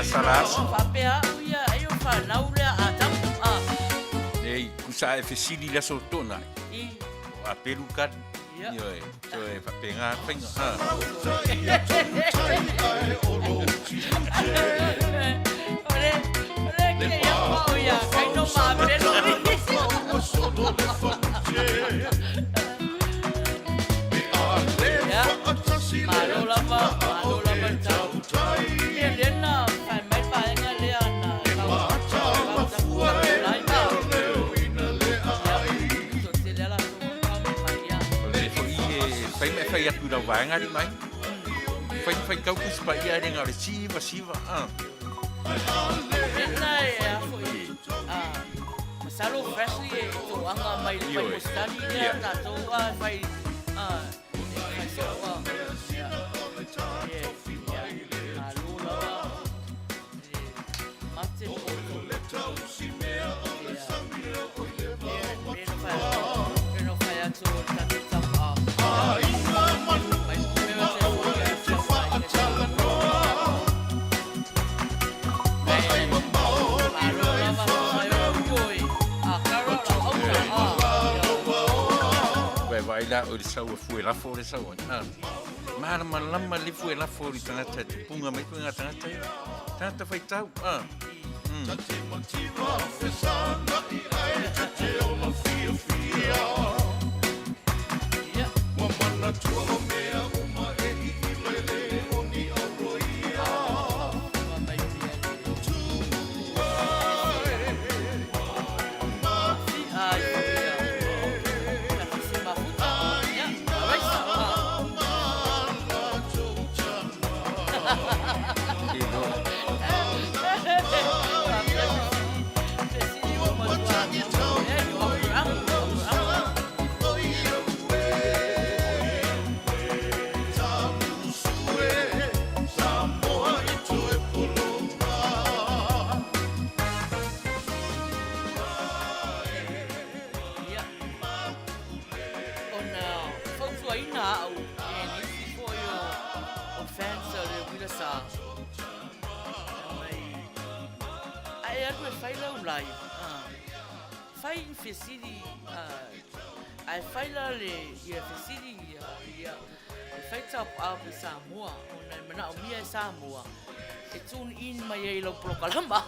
Salas. Papea uia ayo fa naula atam. Ei, kusa e fesili la sotona. A pelukan. Yo, so e penga penga. Ole ke ya uia kai no ma pelo. Ya. Malo lama tau. Lena kai mai pa ngaleana. Fai atu la wanga di mai. Fai kau kuspa ia de ngare siva. Ya foi. Masalo freshly to anga mai pai study dia ta to fai Vai lá, o sau foi lá fora sau. Mana malama li foi lá fora tangata punga mai punga tangata. Tangata fai tau. e atu e whai lau live. Whai in Whesiri, ai whai la le ia Whesiri ia whai tap up i Samoa, o nei mana o mia i Samoa. E tune in mai e lau prokalama.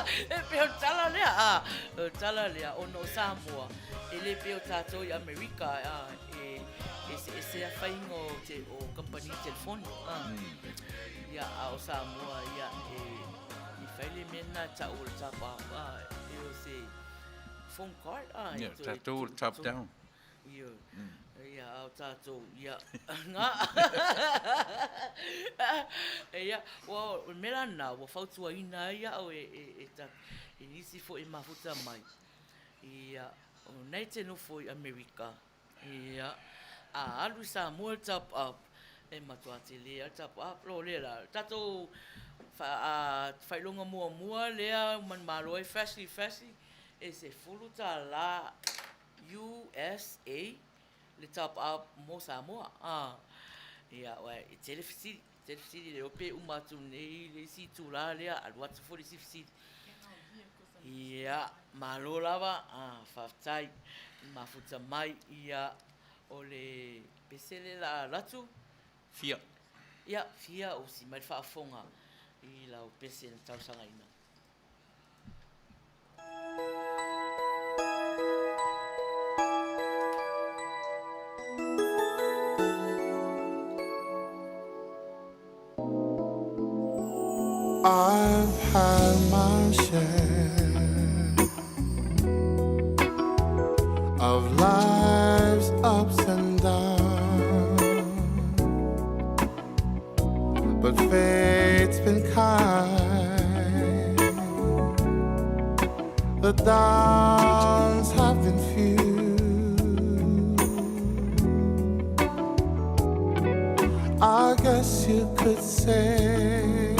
E peo tala lea, o no Samoa. E le peo tātou i Amerika, e se a whaingo o company telefoni. Ia a o Samoa, ia e whaile mena ta o le tapa, e o se phone card. Ia, tātou le tap down. Ia, au tātou, ia. Ngā. Ia, o mera nā, o whautua ina ia au e nisi fo e mafuta mai. Ia, o nei te nufo i Amerika. Ia, alu Samoa tap up. E matua te lea tap up, lo lea la. Tātou whailonga mua lea, man maroi, fasi. E se fulu tā la USA, le tap up mo Samoa. Ia, e telefisiri le ope umatu nei le si tu la lea, alu atu fo le si fisiri. Ia, malo lava, whaftai, mafuta mai, ia, o le pesele la latu. Fia. Ia, fia o si mai whaafonga i lau pesele tausanga ina. I've had my share of life's ups and downs, but fate's been kind. The downs have been few. I guess you could say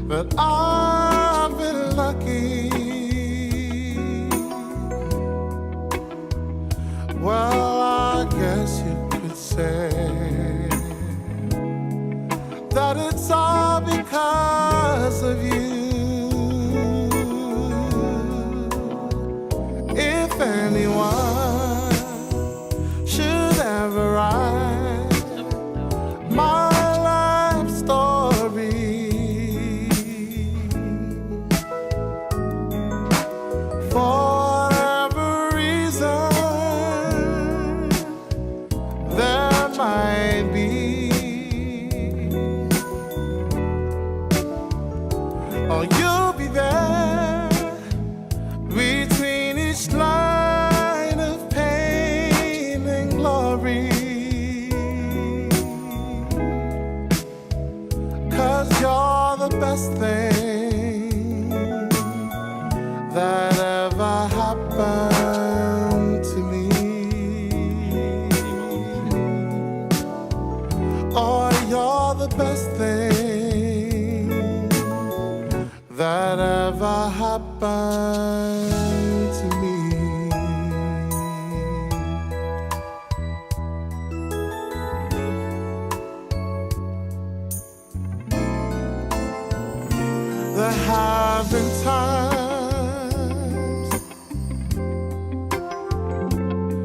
that I've been lucky. Well, I guess you could say that it's all because of you. If anyone should ever write my life story, for whatever reason there might be, oh, you'll be there between each line of pain and glory, 'cause you're the best thing that ever happened to me. Oh, you're the best thing that ever happened to me. There have been times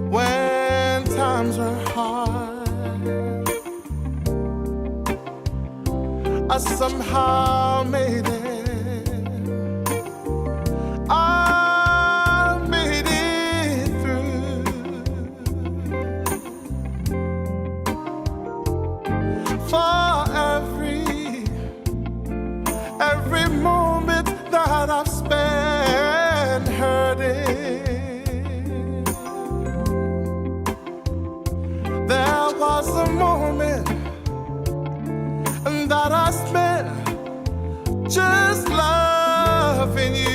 when times were hard, I somehow made it. I made it through. For every moment that I've spent hurting, there was a moment that I spent just loving you.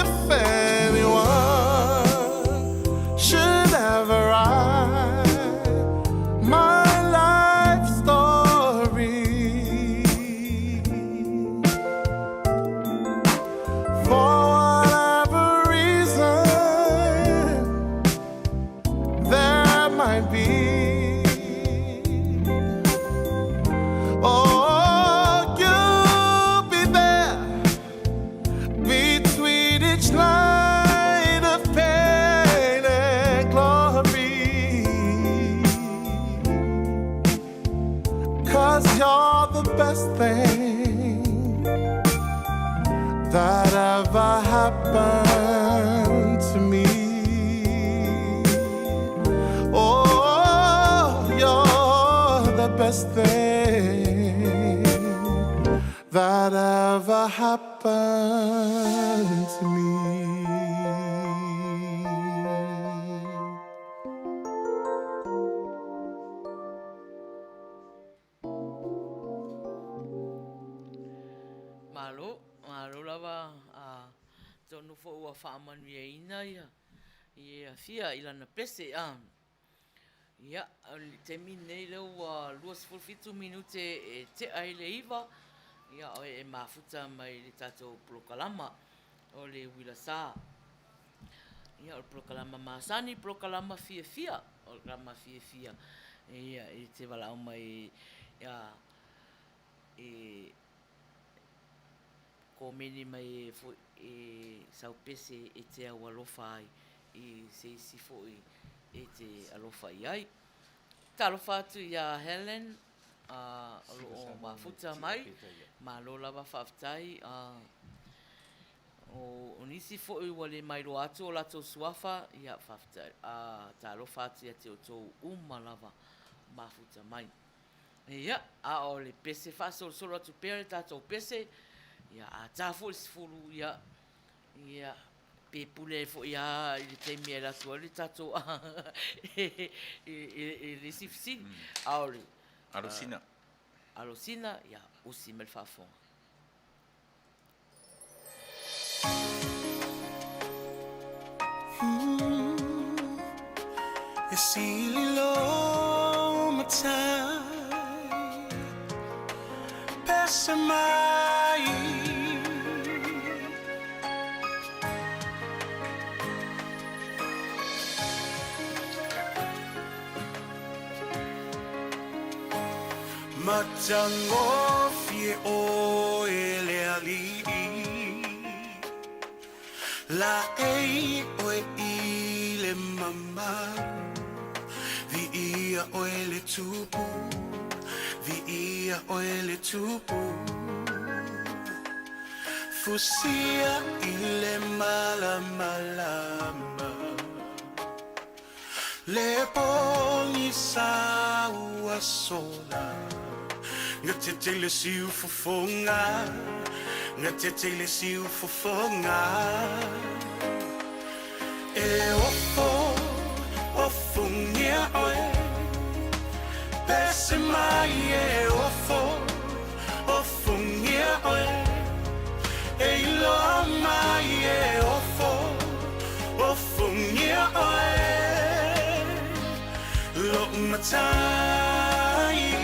If anyone should ever write my life story, for whatever reason there might be, oh, 'cause you're the best thing that ever happened to me. Oh, you're the best thing that ever happened to me. Malo lava tonu fo ua Manuia ina ia fia ilana pese ia te mine leo 25 minute e te ai le iva ia e mafuta mai le tatou prokalama o le Uila Sa ia o prokalama masani prokalama fia o prokalama fia ia i te wala o mai ia ko meni mai sau pese e te awalofa ai i se sifo e te alofa ai. Ta alofa atu ia Helen o mafuta mai ma lo lava whaftai o nisi fo i wale mai lo atu o lato suafa ia whaftai ta alofa atu ia te o tō lava mafuta mai. Ia o le pese whasol solo atu pere tatou pese ia a tafo sifuru ia pe pule fo ia i te mea la tua le tato le sifsin aore alosina ia usi mel fafon e sili lo matai pesa mai Matango fie o ele ali La ei o ile mama Vi ia o ele tupu Vi ia o ele tupu Fusia ile malama Le poni sa ua sola Nga te le siu fofonga Nga te le siu fofonga E ofo ngia oe Pese mai e ofo ngia oe E ilo mai e ofo ngia oe Lo matai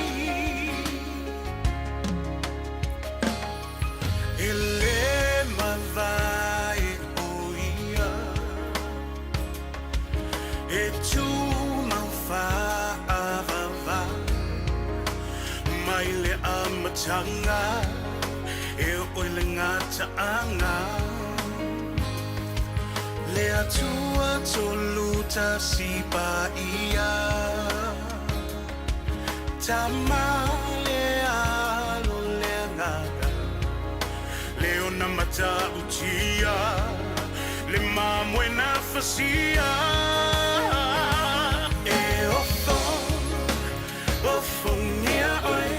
Tanga e oile ngata anga Le atua toluta sipa ia Tama le alo le ngaga Leona mata utia Le mamwe na fasia E ofo ngia oe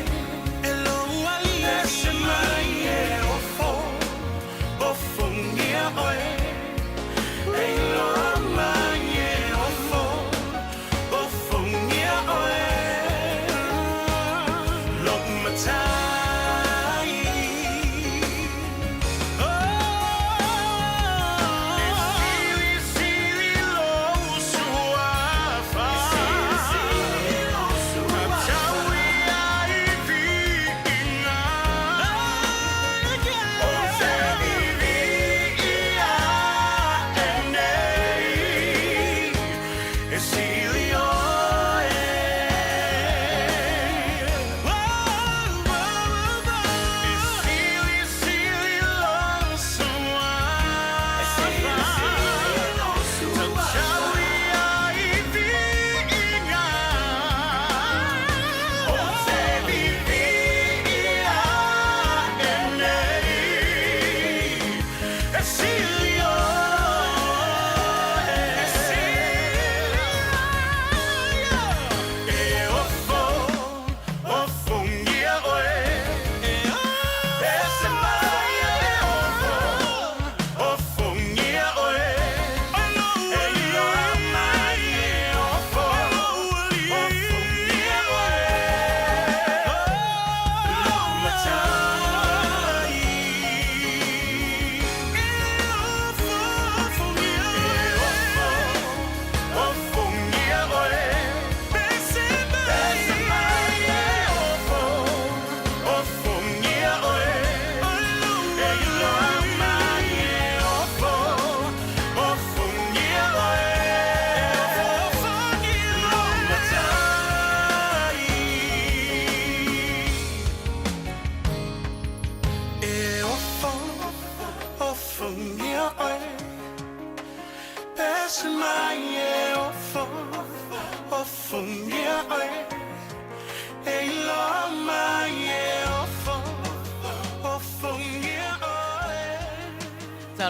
Talo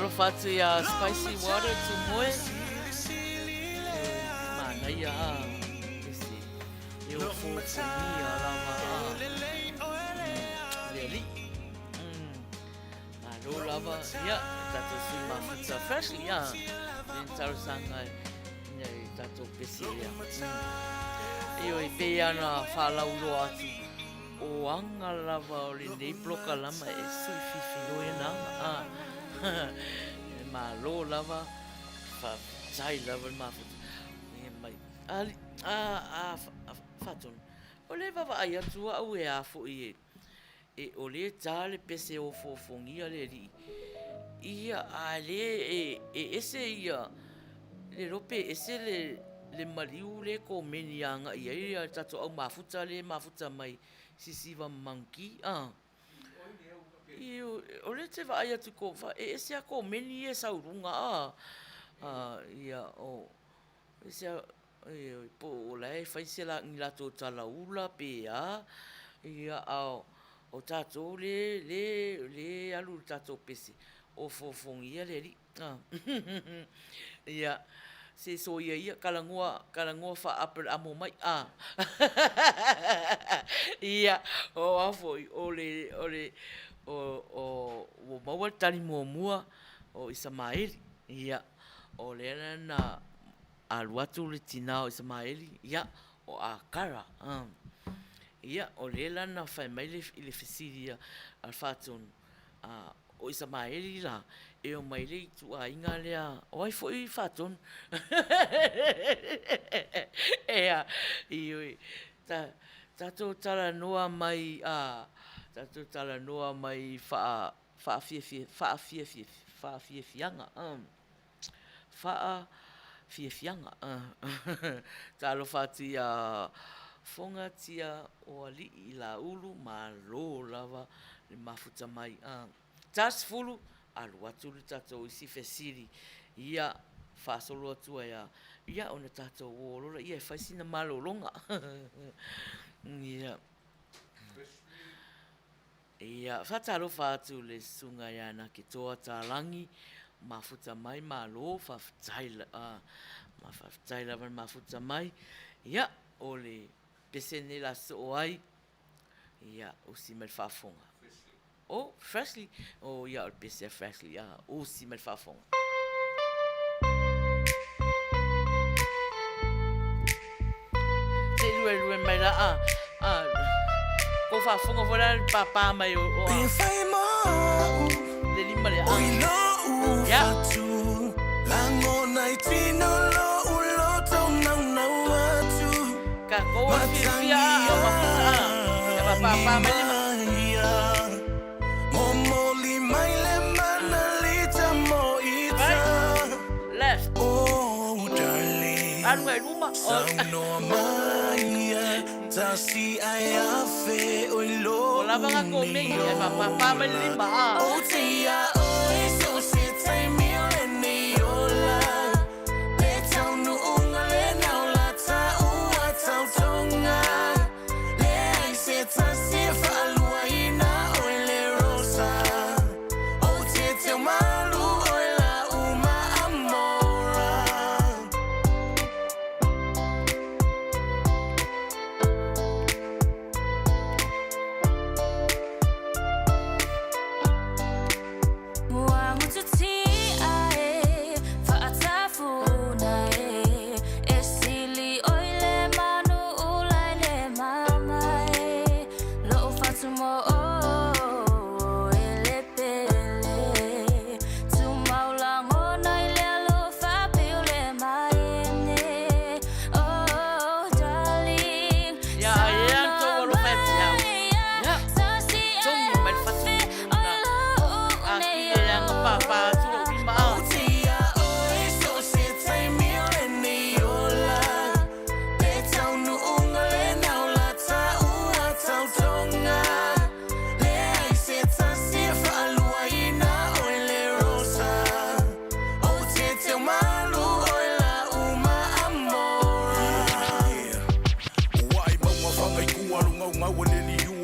fatu ia spicy water tu moe. Manuia esse. Eu fui ia lava leli. Malo lava ia tato si mafuta fresh ia. Talo sanga nei tato pesi ia. Io i pe ana fala ulo atu. O anga lava o le nei bloka lama e sui fifi loina. Malo lava fa sai lava mafuta. Mai ali fatun. O le vava ai atu au e afu i e o le tale pese o fofongia le ri. Ia ale e ese ia le rope ese le maliu le ko menianga ia tato au mafuta le mafuta mai sisiva monkey o le te vai atu ko fa e se ko meni e saurunga ia o se po le fai se la ni la to tala ula pe ia o tato le alu tato pesi o fofongia le ri ia se so ia kalangua fa apel amo mai ia o afo o maua tali mua o Isamaeli ia o le na aluatu le tinao Isamaeli ia o akara ia o le na fai mai le fesilia al fatun o Isamaeli la e o mai le tu ainga lea o ai foi fatun ia i tato tala noa mai tato tala noa mai fa fianga talo fatia fonga tia o ali i la ulu ma lo lava le mafuta mai tas fulu alu atu le tato isi fesiri ia fa solo atu ia ona tato wolola ia faisina malolonga ia fatalo fatu le sunga ia na ki toa talangi mafuta mai malo fa taila taila van mafuta mai ia ole pesene la so ai ia o simel fafonga o freshly o ia o pese freshly o simel fafonga te lue mai la ko fafonga vola papa mai o le lima le ya lango naitino lo ulo tona na watu ka ko fia o ya papa mai momoli mai le manalita moita left oh darling anu e ruma no mai tasi ayafe o lo la va ko me e papa mai lima o tia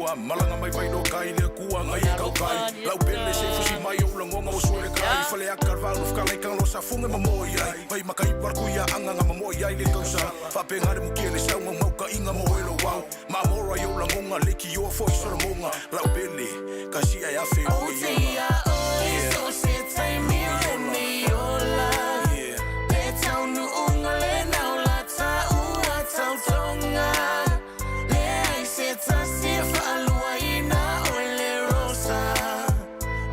longa malanga mai vai do kai le kua ngai kau kai lau pele se fusi mai o longa o suele kai fale a carvalho fica lá kan lo sa funga mamoi ai vai makai barku ia anga nga mamoi ai le kausa fa pengare mu kele sa mau ka inga mo elo wow mamora yo longa leki yo foi so longa lau pele kasi ai afe o ia so se tai mi ni ola le tau nu unga le na la ta u tau tonga le ai se ta se fa aluaina o le rosa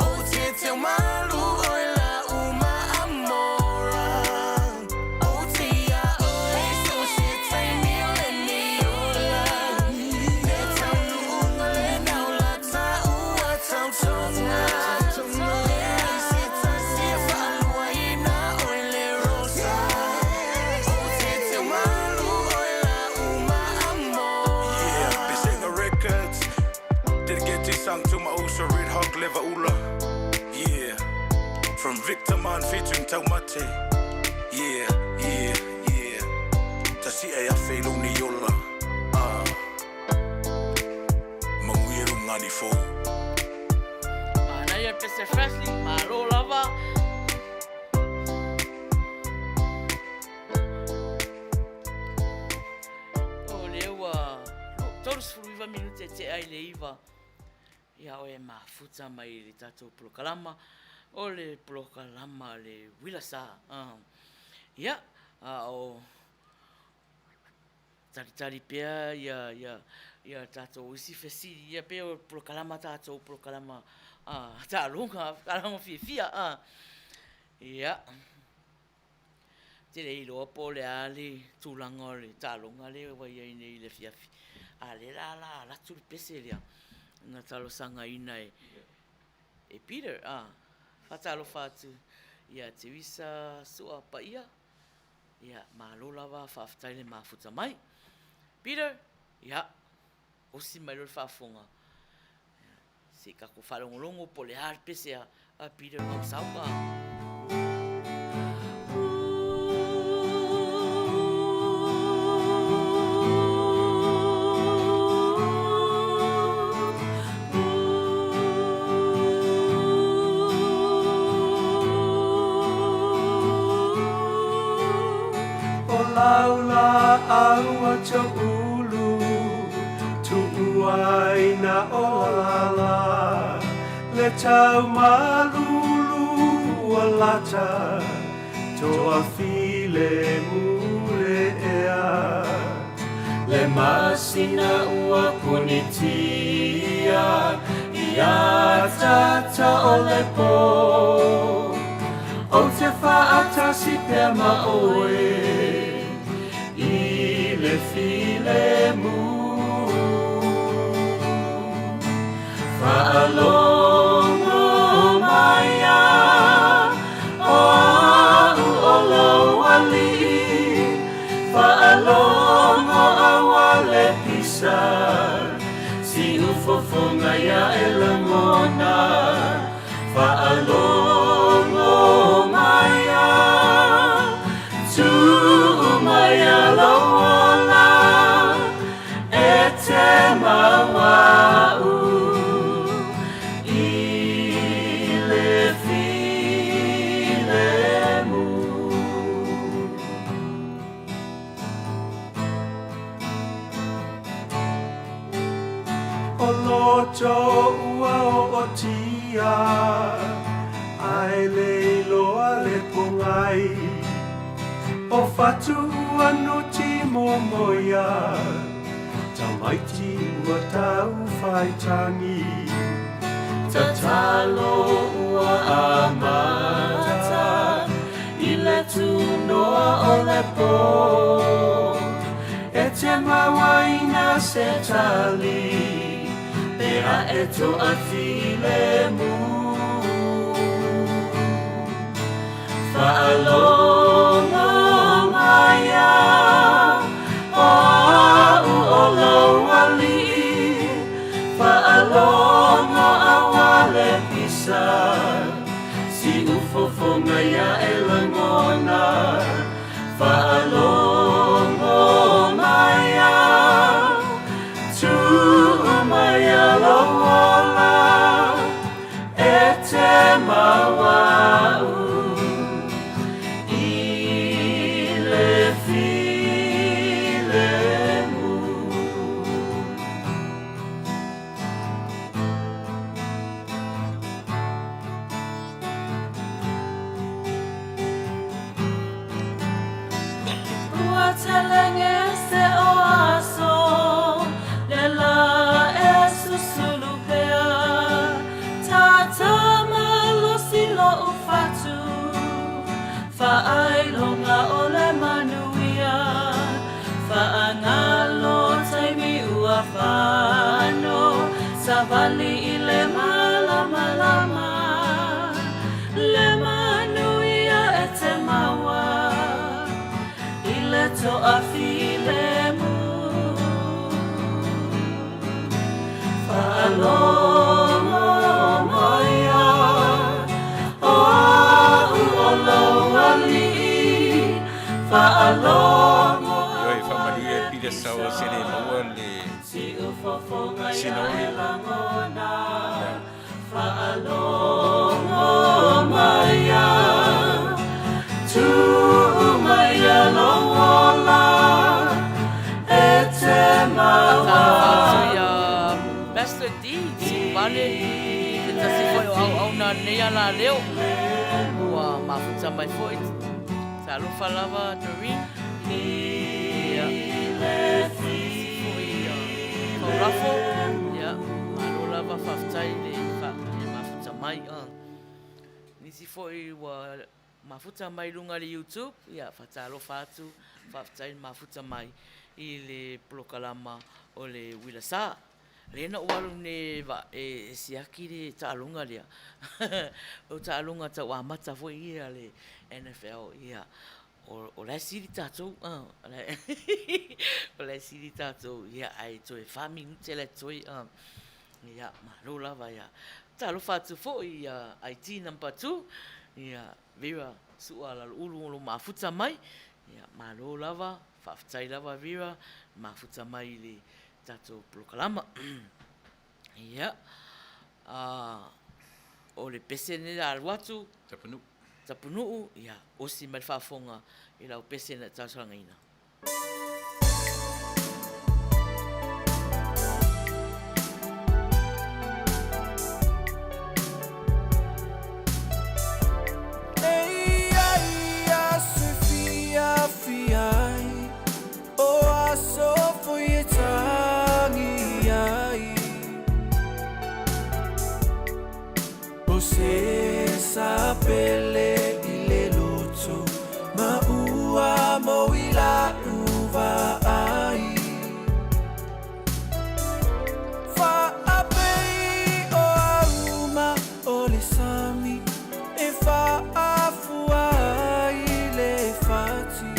o te malu o la uma amora o tia o so se tai mi ni ola le tau nu unga le na la ta u tau tonga le ai se ta se fa aluaina o le rosa o te malu o la uma amora Bisenga Records dedicated song to my Usa Red Hawk Leva Ula from Victor Man featuring Taumate Tasi ai afe lo ni yola Manuia ngani fo Maina pese freshly malo lava. Todos fruiva minute te ai leiva. Ia o e mafuta mai le tatou polokalama o le polokalama le Uila Sa. Ia o tari pea ia tatou isi fesiri ia pea o polokalama tatou polokalama ta longa kalama fia ia te le ilo po le ali tulanga le talonga le vai ai nei le fiafi ale la tu pese le na talo sanga ina e Peter fatalo fatu ia te visa sua pa ia malo lava fa aftaile mafuta mai Peter ia osi mai lo fa fonga se ka ko falo longo po le har pese a Peter au saupa Laula aua cho ulu tu uai na olala le tau malulu alata toa file mule ea le masina ua punitia ia tata ole po o te whaatasi pea maoe file mu Fa'alongo Maia o olo wali Fa'alongo awale pisa si ufofonga ya elangona Fa'alongo Maia tu Maia lawa Mawau ile filemu Oloto ua o tia ai leilo ale pungai o fatu anu timo moya Tamaiti ua tau whai tangi Tatalo ua amata I le tunoa o le po E te mawaina se tali Pea e to a file mu Fa'alongo Maia Fa'alongo awale pisa si ufofonga ya elangona Fa'alongo Maia tu Maia Savali I le malama Le manuia e te maua I le toa file mu Whaalongo maia O au o lauali Whaalongo Yoi whamalia pira sawa sere maua le sinori. Whaalongo maia Tu maia longola E te maua Pastor D, vale, kita si foi au na nea la leo, wa mafuta mai foi, salu falava Doreen, ya, foi rafo, ya, malu lava faftai le mafuta mai nisi foi wa mafuta mai lunga le YouTube, ya, fatalo fatu, faftai mafuta mai I le prokalama o le Uila Sa. Rena walu ne va siaki le ta'alunga lea. O ta'alunga ta wa mata foi ia le NFL ia. O la siri tātou. O la siri tātou ia ai toi farming te le toi. Ia malo lava ia. Talo fatu foi ia IT number 2. Ia Vera sua la ulu mafuta mai. Ia malo lava faafetai lava Vera mafuta mai le tatou polokalama. Ia. O le pese ne alu atu. Tapunuu. Ia. Osi mai le whaafonga I lau pese na tausarangaina. Faiai, o aso foi tangi ai. Você sapele ile loto, ma ua mo ila uva ai. Fa apei o auma o le sami, e fa afua ile fati.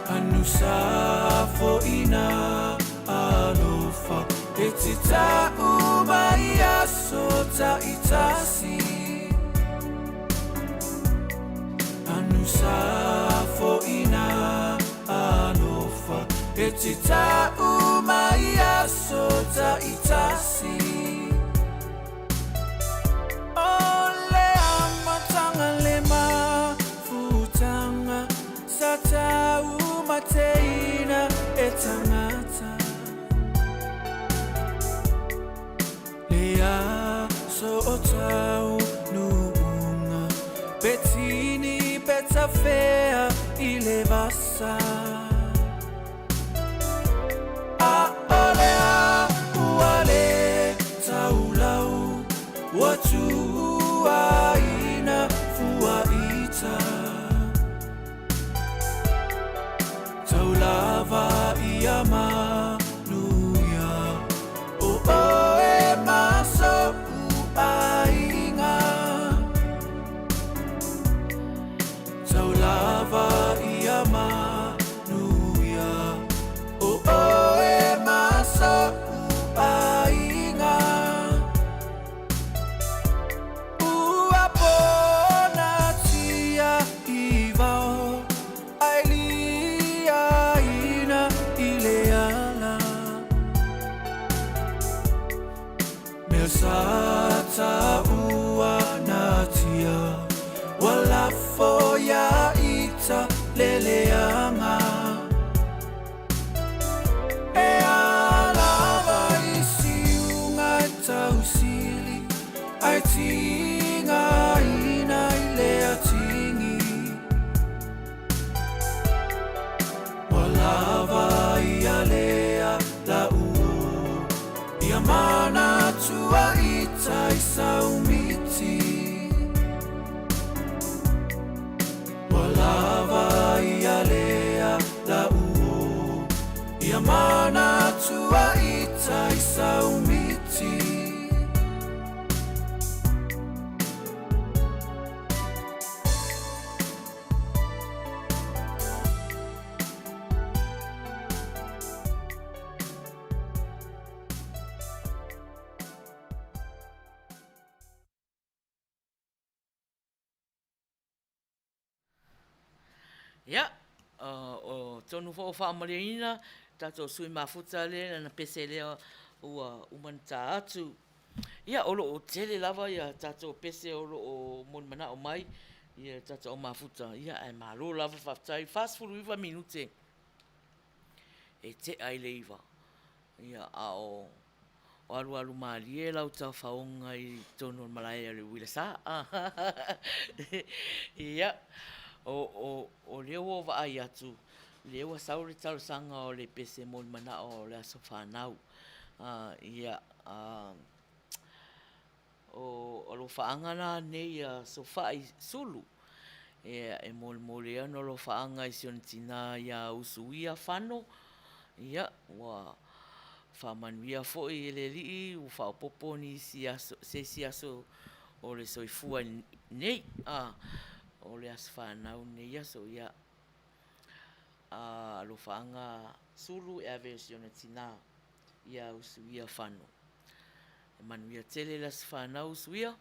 Anusafo ina alofa etita umaya sota itasi Anusafo ina alofa etita umaya sota itasi Ole amatanga lema futanga sata Mateina etangata Lea so otau nuunga Betini beta fea ilevasa A olea uale taulau Watu aina fuaita Lava ia Manuia O e maso ainga Tau lava ia Manuia O e maso ainga Ua pona tia ivao Sata ua natia Wala foia ita leleanga E alava isi unga tausili Ai tinga ina ilea tingi Walava ia lea la Ia mana tua ita i saunga Ia, o tonu fo fa maleina, tato sui mafuta le na pese le ua umanta atu. Ia olo o tele lava ia tato pese olo o mon mana o mai, ia tato o mafuta. Ia ai malo lava fatai fast food iwa minute. E te ai le iwa. Ia a o alu alu mali e lau tau faonga i tonu malaya le Uila Sa. Ia. O leo o vai atu leo saure tau sanga o le pese mo mana o le aso whanau ia o lo whaanga na nei so whai sulu e mole ano lo whaanga i siontina ia usuia whano ia wa Manuia foi le li u whaopopo ni si aso o le soifua nei o le as whanau nei aso ia lo whaanga sulu e a versione tina ia usuia whano. E Manuia tele las whanau usuia.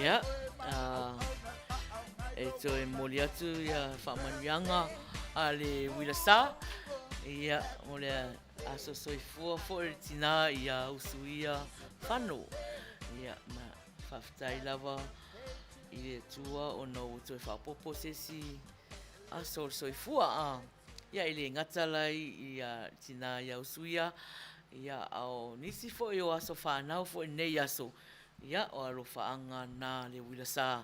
Ia, e to e moli atu ia whamanuianga a le Uila Sa. Ia, mo le aso soifua fo e tina ia usuia whano. Ia, ma whaftai lava i le tua o no uto e whapopo sesi aso soifua. Ia, i le ngatalai ia tina ia usuia. Ia, au nisi fo i o aso whanau fo i nei aso. Ia, o alo whaanga nā le Uila Sa,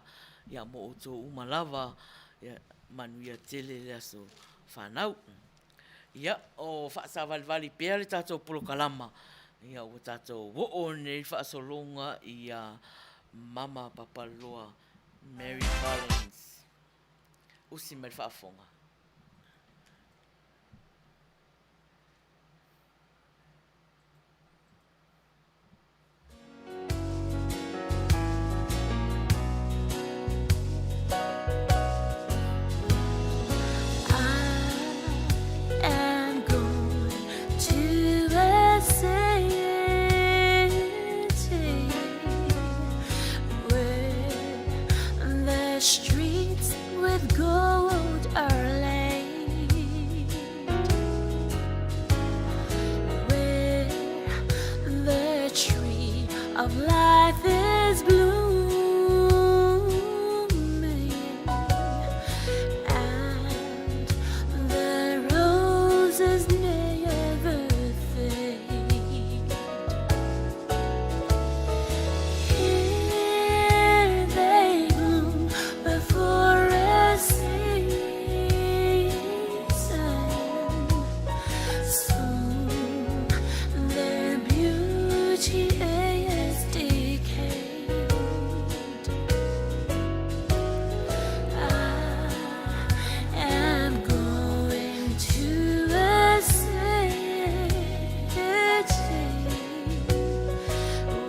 ia mo oto umalava, ia Manuia tele le aso whanau. Ia, o whaasa valivali pēr le tātou polo kalama. Ia, o tātou wo nei whaasolonga ia Mama Papaloa Mary Collins. Usi mai whaafonga. streets with gold are laid, where the tree of life is blooming, and the roses never fade. Here they bloom before a season. Soon their beauty is decayed. I am going to a city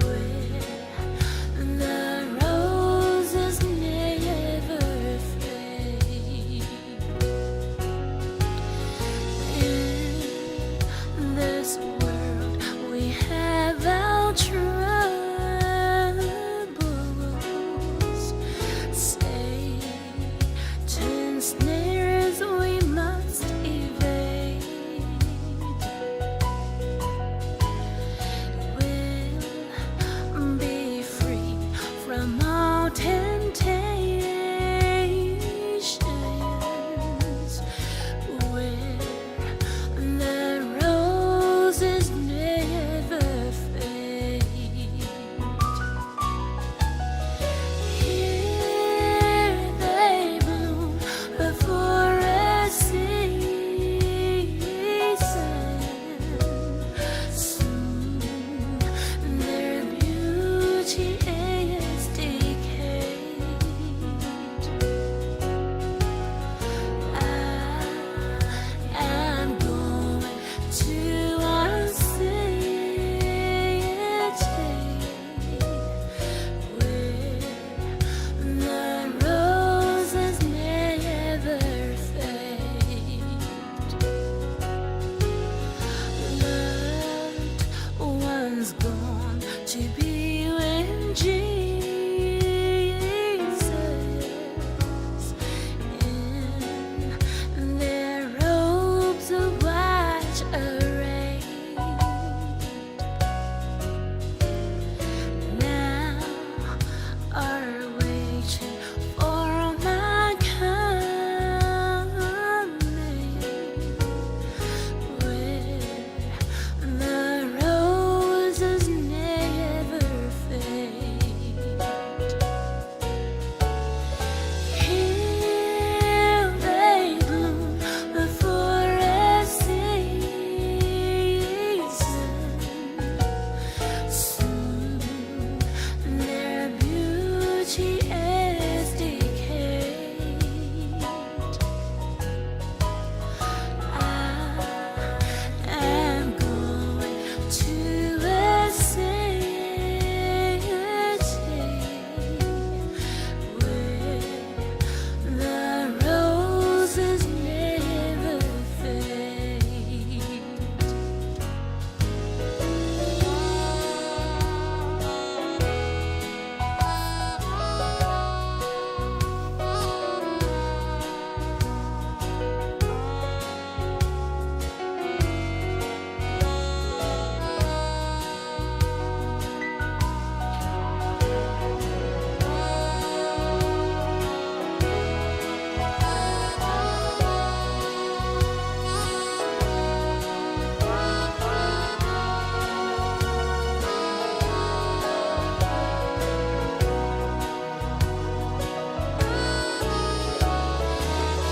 where the roses never fade. In this world we have our troubles, Satan's snares we must evade. We'll be free from all temptations, where the roses never fade. Here they bloom before a season. Soon their beauty is decayed. I am going to a city where the roses never fade. Loved ones gone to be with Jesus in their robes of white array. Now are waiting for my coming, where the roses never fade. Here they bloom before a season. Soon their beauty is decayed. I am going to a city where the roses never fade.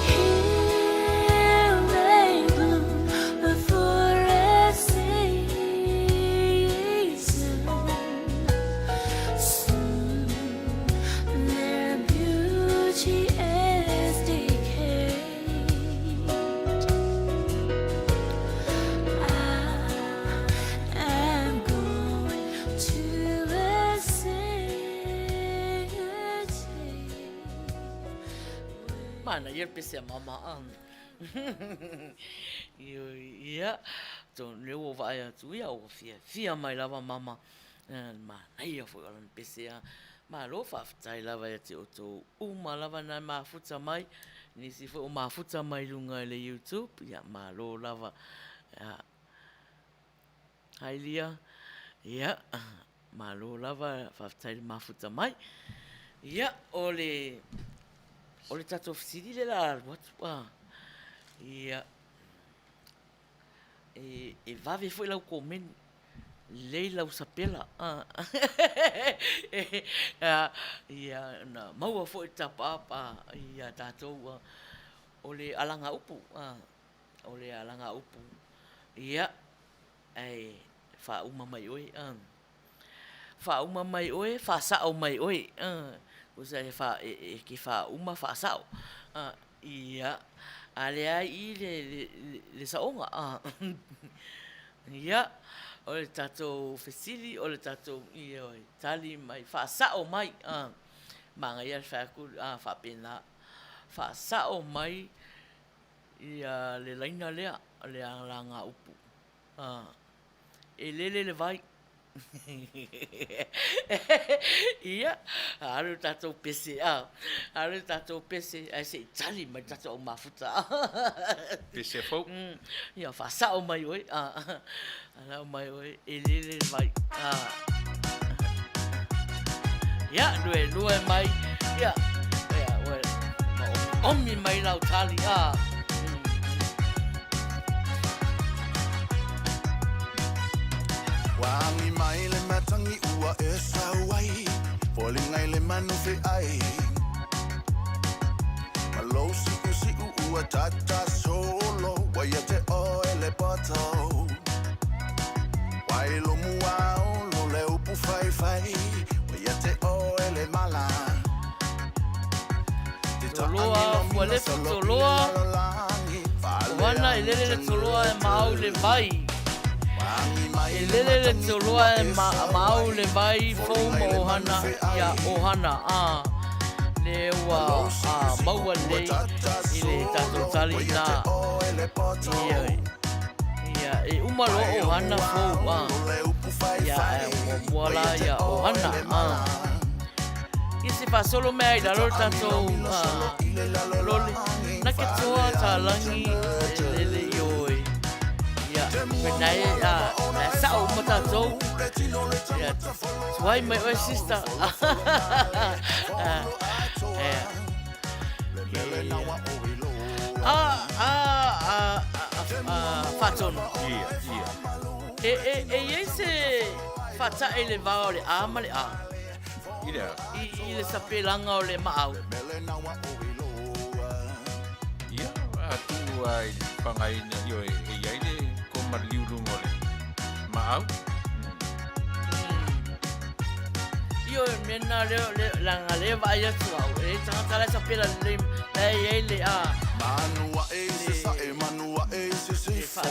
Here they bloom before a season. Soon their beauty is decayed. I am going to a city. Mana ia pese mama ang. Ia, to leo vai tu ia o fia mai lava mama. Maina fo ala pese Malo whaftai lava e te oto uma lava nai mafuta mai. Nisi fo o mafuta mai lunga i le YouTube. Ia malo lava. Hailia. Ia. Malo lava whaftai le mafuta mai. Ia ole tato fisiri le la watu. Ia. E vave foi lau komen. Leila usapela. Ia na maua foi tapapa. Ia tatou ole alanga upu. Ole alanga upu. Ia. Ai fa uma mai oi. Fa uma mai oi, fa sao mai oi. Usa fa que fa uma fa sao. Ia. Ale ai le saonga. Ia. Ole tatou fesili, ole tatou tali mai, whaasao mai, manga ia whaku, whapena, whaasao mai, ia le laina lea, le alanga upu. E lele le vai. Ia, aru tatou pese, aru tatou pese, ai se tali mai tatou mafuta. Pese fau. Ia, whaasao mai oi, ala mai oi, e lele le vai. Ia, nue mai, ia, omi mai lau tali, Wangi mai le matangi ua e sauai Polingai le manu Faiai Malo siku ua tata solo Waia te oe le poto Wailo muao lo le upu Faiai Waia te oe le mala Toloa, fualefu toloa Wana ilele le toloa e mau le vai E lele le toloa e mau le vai fōma ohana ia ohana le ua maua le i le tato tali nā ia e umalo ohana fōu ia e muala ia ohana i se whasolo mea i lalo tato lole na ke toa tā langi lele i oi Penai sao mata zo Why my sister Faton se fata ele va ole amale ile sapelanga ole maau Ia, atu ai pangai na yo e yaile liulunga ole maau Io mena le langa le vai atu au e tanga la sapela le ele Manua e se fo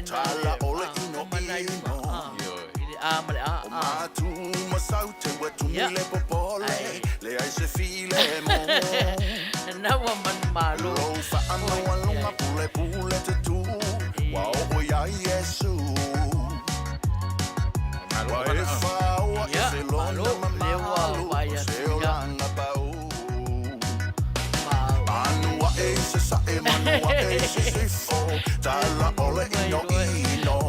tala ole ino ile amale Matu masau te wetu mile popole le ai se file mo Na wa man malo Lo fa ana walunga pule te tu Wa o ya Yesu Wa e fa o se lona mamalu se olanga pau Manua e se sa e manua e se fo Tala ole ino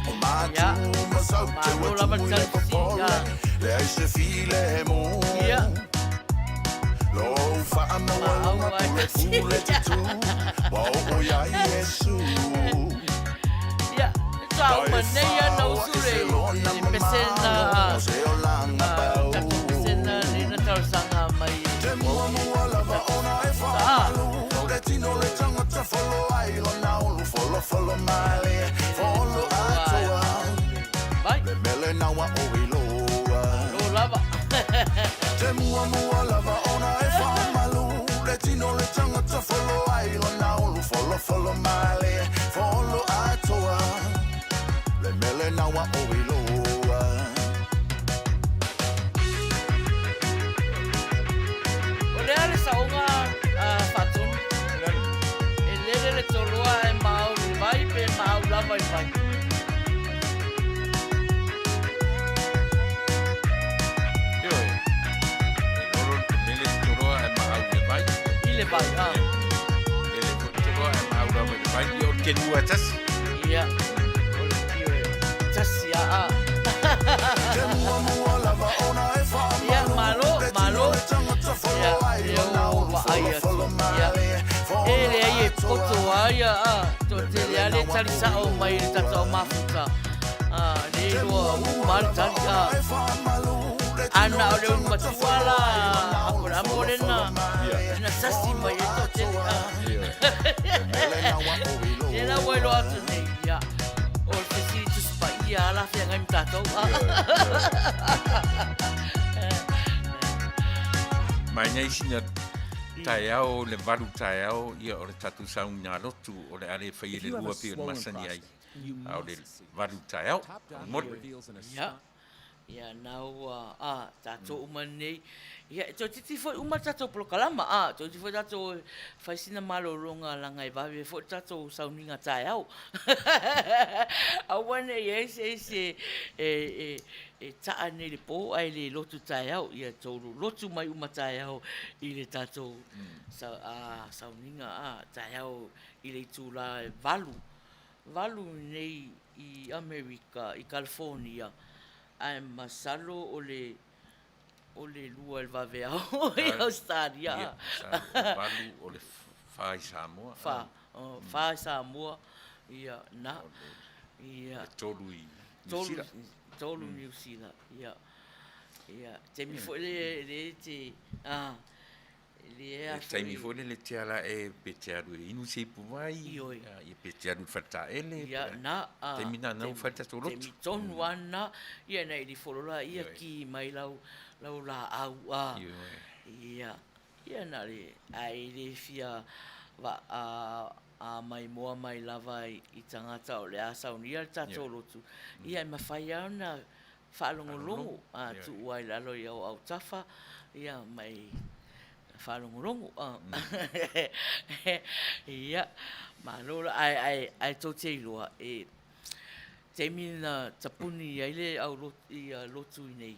O matu masau te wetu mile popole Le ai se file mo Lo fa ana walunga pule te tu Wa o ya Yesu Tau maneia no sure pesena pesena ni na tau sanga mai Te mua lava ona e whamalu Le tino le tangata follow ai lo naulu follow male follow atua Le mele nawa o iloa Lo lava Te mua lava ona e whamalu Le tino le tangata follow ai lo naulu follow male follow atua Le mele nawa o iloa O le ale saunga fatun E lele le toloa e mau li vai pe mau lava i vai Yo, le vai a. Ele kotoa e maura me vai o ke lua tasi. Ia. O le kio e tasi a. Ia malo. Ia o va aia. Ia. Ele ai e poto aia a. To te le ale tali sa o mai le tata o mafuta. Le loa mal tali a. Ana o le matuala. Apura morena. Na sasi mai e to te a. E la welo atu nei ia. O te si tu spa ia la fia ngai mtatou. Mai nei sina taeao le valu taeao ia o le tatu saunga lotu o le ale whai le lua pio masani ai. Au le valu taeao. Ia. Ia nau tatou umanei. Ia to titi foi uma tatou polo kalama to titi foi tatou faisina malolonga langa e vawe foi tatou sauninga taeao. Awane ese e taa nei le po ai le lotu taeao ia tolu lotu mai uma taeao i le tatou sauninga taeao i le tula valu nei i Amerika i California ai masalo o le lua el vaveao i Australia. Valu o le whai Samoa. Whai Samoa ia na ia tolu i New Zealand. Tolu New Zealand ia te mi foi le te Tai mi foi le te ala e petearu e inu se pumai ia petearu fata ele ia na te mina nau fata tolo te mi tonu ana ia nei di folola ia ki mai lau la au ia na le ai le fia va a mai moa mai lava i tangata o le asa unia le tatou lotu ia ma fai ana whaalongolongo tu uai lalo i au tafa ia mai whaalongolongo ia ma lola ai tau te iloa e te mina tapuni ai le au lotu i nei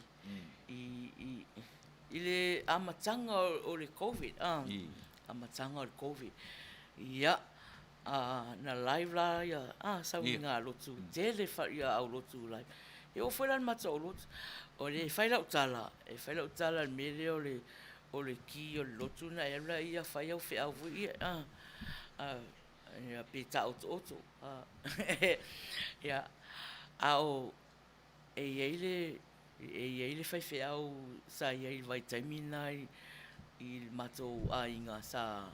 i le amatanga o le COVID amatanga o le COVID ia na live la ia sau ngā lotu tele ia au lotu live e o whailan mata o lotu o le whailau tala mele o le ki o le lotu na e la ia whai au whi au ia ia pe ta oto ia au e ele fai fe au sa ia vai taimina i matou inga sa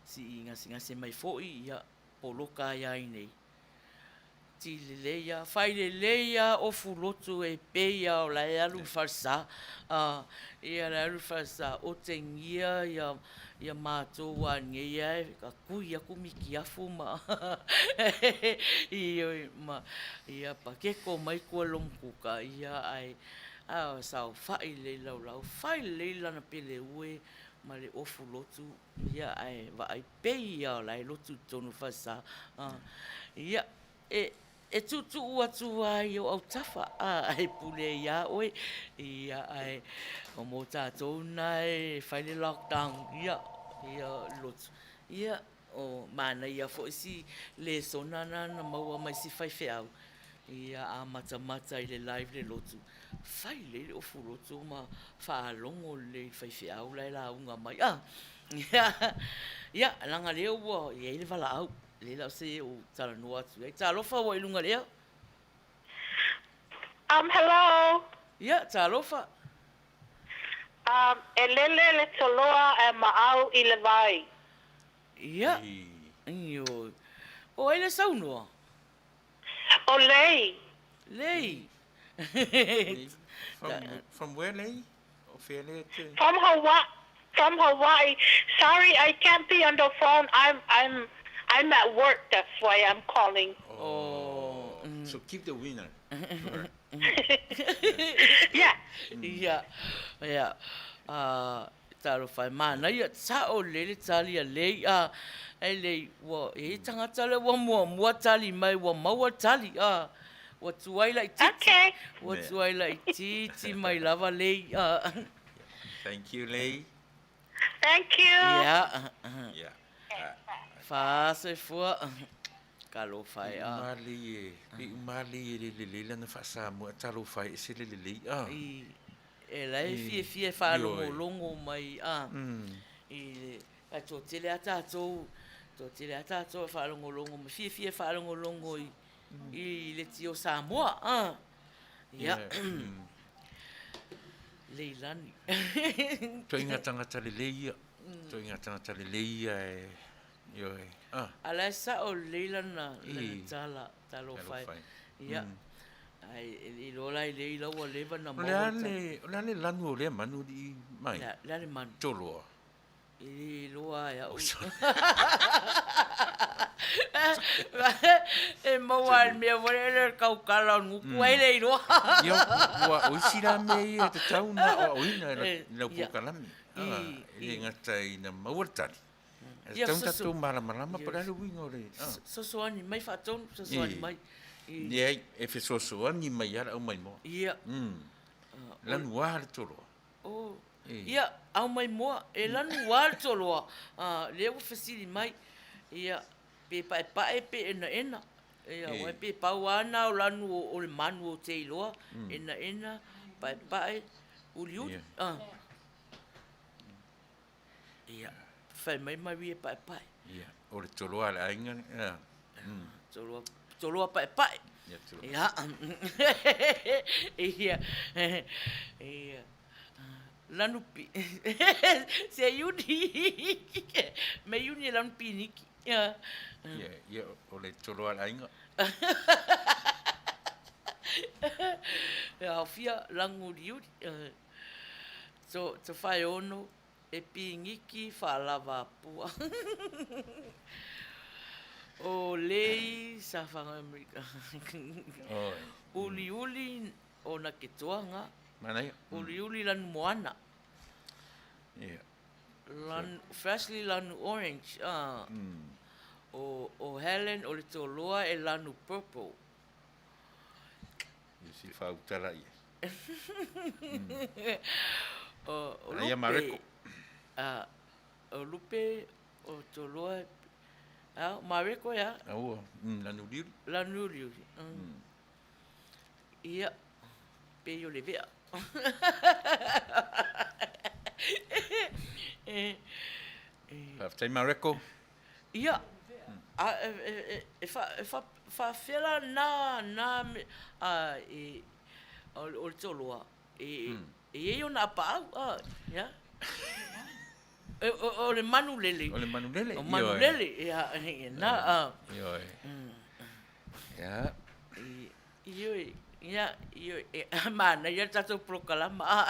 si inga singa se mai foi ia poloka ia nei ti leia fai leia o fulotu e peia o la alu farsa ia la alu farsa o tengia ia matou angeia ka kuia kumiki afuma ia pakeko mai ko lomkuka ia ai sao fai le lau fai le lana pele ue ma le ofu lotu ia ai va ai peia la lotu tonu fasa ia e tutu atu ai o tafa ai pule ia oi ia ai o mo tatou nai fai le lockdown ia lotu ia o mana ia fo si le sonana na maua mai si fai feau ia a mata i le live le lotu fai le o fulotu ma fa longo le fai feau la unga mai ia langa le o ia le vala au le la se o tala no atu e talo fa o ilunga le hello ia talo fa le toloa e maau i le vai ia io o ele sauno o lei from where lei o fele from Hawaii. Sorry, I can't be on the phone. I'm at work. That's why I'm calling. So keep the winner. Yeah. Taro fai Manuia sa o lele tali a lei ai lei wa e tangata le wa mua tali mai wa maua tali wa tuai lai titi. Okay. Wa tuai lai titi mai lava lei Thank you, Lei. Thank you. Ia. Ia. Fa se fua. Kalo fai a. Mali le na fa sa mo talo fai se le. E lai fie fa longo mai a. I a to tele ata to fa longo fie fa longo I le tio Samoa a. Ia. Leilani. To inga tangata le leia. To inga tangata le leia e Yoi. Ala sa o leilana le talo fai. Ia. Ai I lola I leila wa leva na mo. Le lanu o le manu di mai. Le manu. Toloa. I loa ya. E mo wa me wa le kaukala nguku ai le loa. Yo wa o sira me te tau na o ina le pokalami. I ngata I na mawatari. Tau tatu marama para lu wingo le. Sosoani mai faton sosoani mai. Ia e fe sosoani mai ara o mai mo. Ia. Lanu war tolo. Oh. Ia au mai mo e lanu war tolo. Le o fesili mai. Ia pe pai pe ena. Ia wa pe pauana o lanu o le manu o te iloa. Ena pai uliu. Ia. Fai mai e pai. Ia, o le toloa le ainga. Toloa pai. Ia. Ia. Lanupi. Se yuni. Me yuni lanupi niki. Ia. Ia, o le toloa le ainga. Ia, fia langu liuri. So fai ono. E pingiki falava pua. O lei sa fanga Amerika. Uli o na ketuanga. Manai. Uli lan moana. Yeah. Firstly lanu orange. O Helen o le toloa e lanu purple. Si fa utala ia. O Ia mareko. O lupe o toloa mareko ya. Lanu liuri. Ia pe yo le vea. Fai mareko. Ia. Fa fela na o toloa. E yo na pa ya. O le manu lele. O le manu lele. O manu lele. Na. Ioi. Ya. Ioi. Ya, mana ya tato prokalama.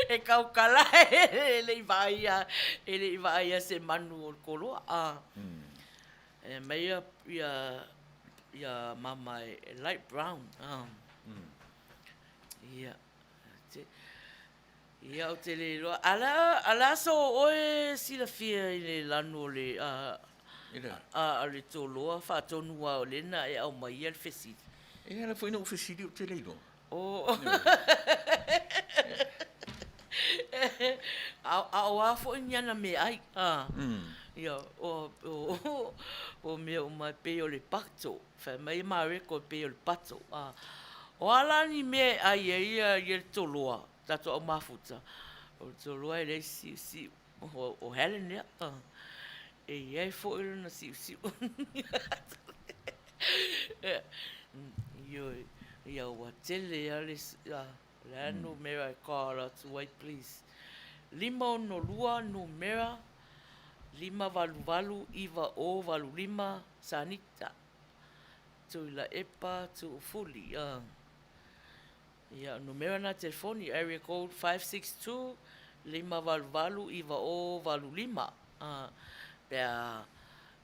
E kaukala ele vai se manu o koloa. E mai ya mama light brown. Ya. Ia o te le loa. Ala so oe sila fia I le lanu le le toloa whatonua o lena e au mai al fesiri. E ala foi no fesiri o te le loa. Au afo nyana me ai. Ia o me o mai pe o le pato. Fa mai mare ko pe o le pato. O ala ni me ai ia le toloa. Tato o mafuta. O toloa ele si o Helen ya. E ia fo ele na si. Ia wa tele ale la numera call to white please. 5 numera 5 iwa o 5 sanita. Tu la epa tu fuli. Ia numero na telefoni area code 562 5 iwa o 5. Pea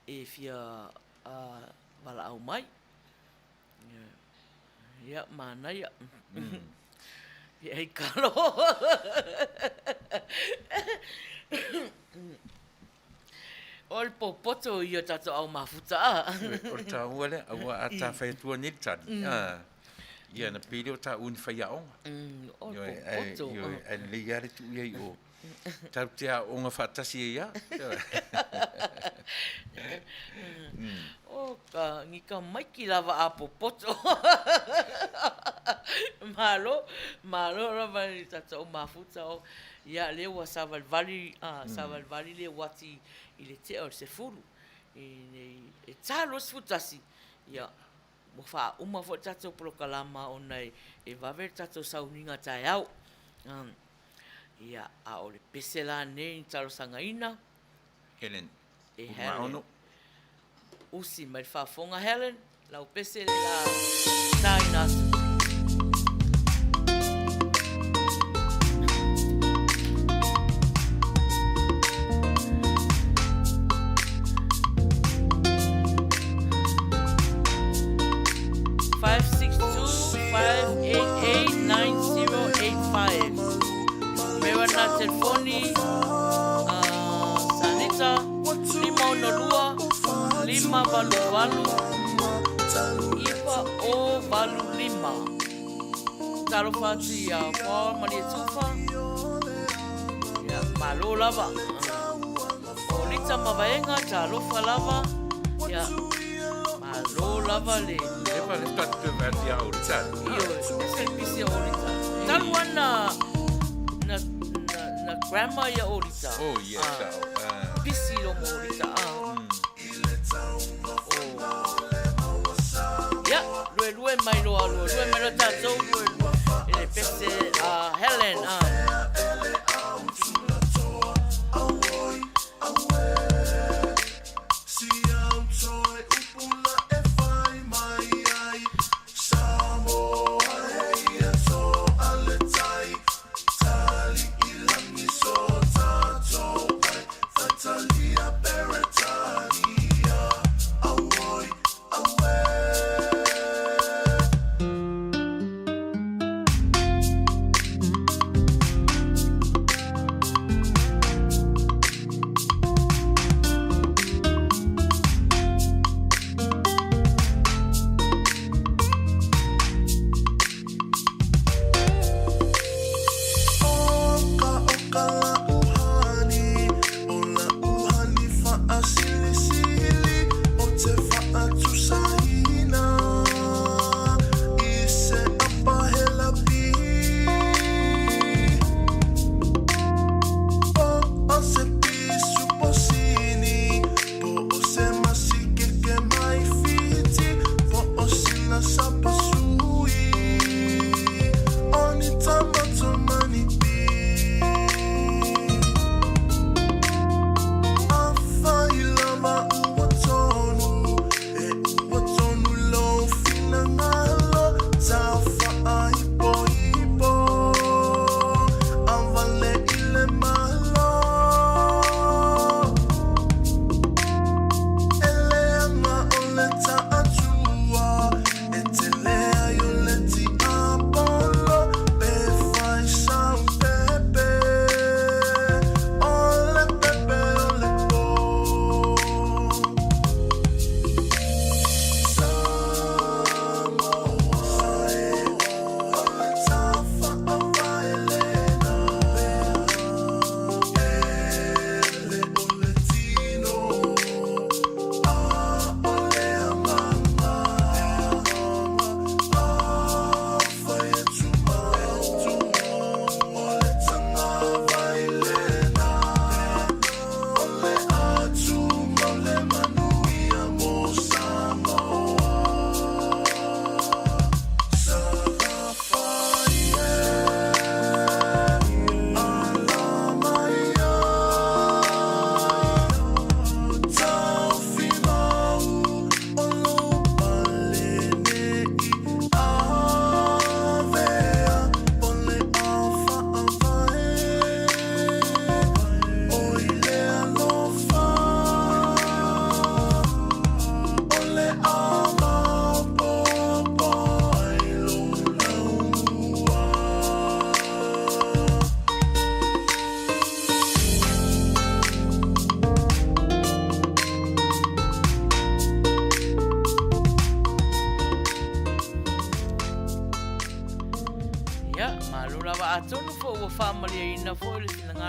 e fia wala au mai. Ia Manuia. Ia I kalo. O le popoto ia tato au mafuta. O le tā ua le, aua a tā whaitua ni tani. Ia na pere o tā uni whaiaonga. O le popoto. Ioi, a le iare tu iai o Tau te a o ngā whātasi e ia. O ka ngika maiki lava a popoto. Malo lava ni tata o mafuta o ia le ua savalvali le wati i le te o se fulu. E talo se futasi. Ia mo fa uma fo tata o polokalama o nei e vaver tata o sauninga tai au. Ia a o le pesela ne i talo sangaina. Helen. E Helen. Usi mai whafonga Helen, lau pese le la tai nasu. Mewa na telefoni, Sanita, 512 Ipa o valu 5. Talo fati ya kwa mani tufa. Ya malo lava. O lita mavaenga talo falava. Ya malo lava le. Eva le tatu vati a olita. Iyo, ese pisi a olita. Talo wana na grandma ya olita. Oh yes. Pisi lo mo olita. Lue mai loa lue mai loa tātou ele pese Helen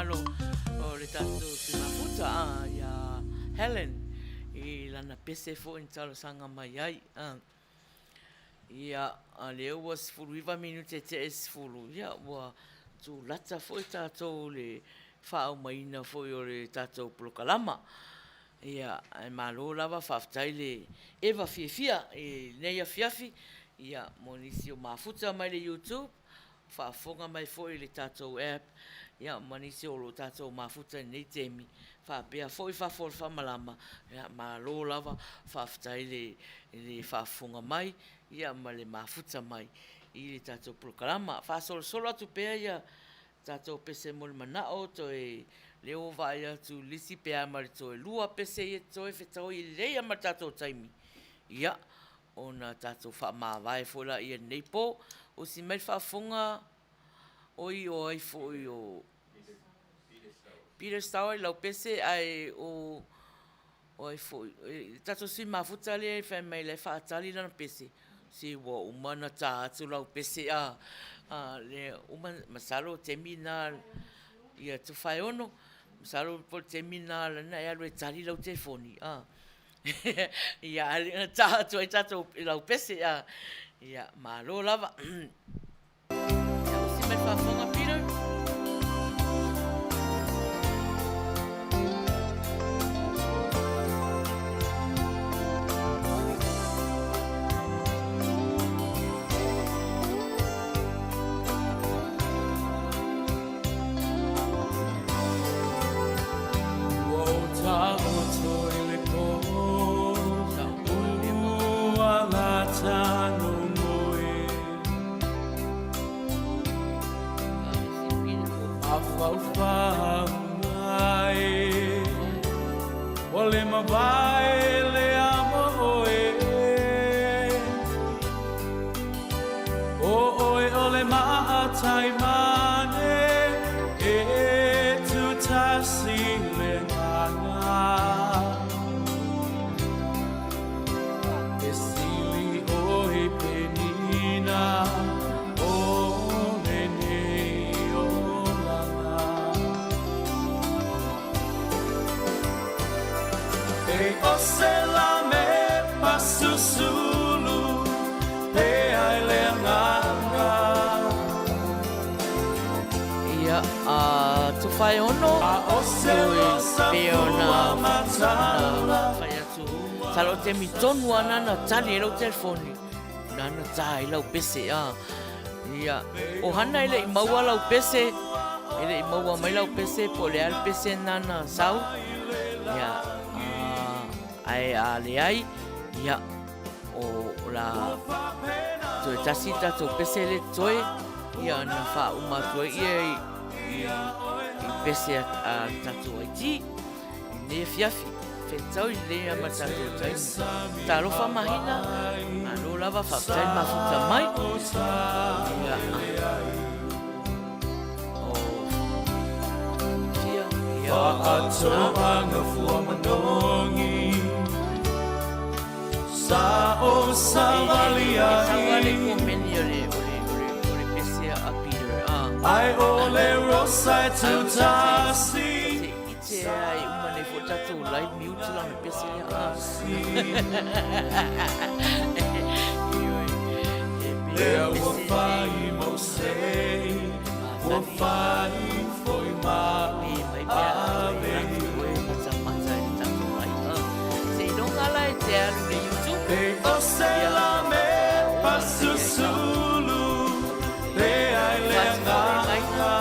malo o le tatou te mafuta ia Helen I lana pese fo in talo sanga mai ai ia le ua sfuluiva minute te sfulu ia ua tu lata fo I tatou le whao Maina fo I o le tatou polokalama ia ai malo lava whaftai le ewa fiafia neia fiafi ia monisi o mafuta mai le YouTube whaafonga mai fo I le tatou app ia manisi o lo tatou mafuta nei temi whapea fo I whafol whamalama ia malo lava whaftai le whafonga mai ia ma le mafuta mai I le tatou polokalama whasolo atu pea ia tatou pese mo le manao to leo vai atu lisi pea ma le toe lua pese I toe whetau I leia ma tatou taimi ia ona tatou whamawai fo la ia neipo o si mai whafonga oi o ai fo I o Peter Stower lau pese ai o ai fo tatou si mafuta le fa mai le whaatali lana pese si wa umana ta atu lau pese le uma masalo temina ia tu fai ono masalo po temina na ia lo tali lau telefoni ia ali ta atu ai tatou lau pese ia malo lava ia o si mai whafonga Peter Ole ma vai le amo ole ma atai mane tu tasi le ngana esili oi penina o se la me pasusulu pe ai le nganga ia tu fai ono o se lo peona fai atu talo te mitonu ana na tali lo telefoni nana tai lau pese ia o hana ile I maua lau pese ile I maua mai lau pese po le al pese nana sau ia ai ai ia o la toe tasi tatou pese le toe ia na wha umatua ia I pese a tatou aiti ne fiafi whetau I lea ma tatou taimi talo wha mahina alo lava whaptai mafuta mai ia o fia ia anga fua manongi sa o savalia savale komeni ole pese a Peter ai ole rosa tu tasi ite ai umane fo tatou live mute lana pese Lea ua whai mo sei ua whai foi mai ave Pe o se la me pasusulu pe ai le nganga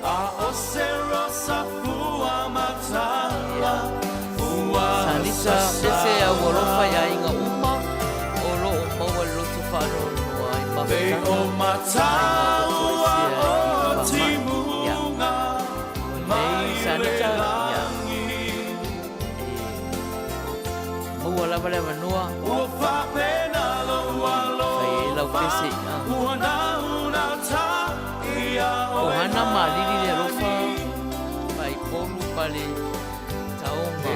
a o se rosa fua matala fua Salisa pese a woro Faiai nga uma olo o maua lotu whano noa I mawhana pe o matala o timunga mai le Maua lava le manua ua whapena lo alo Faiai lau pese ua na una ta ia o hana malili le rofa Pai polu pale taonga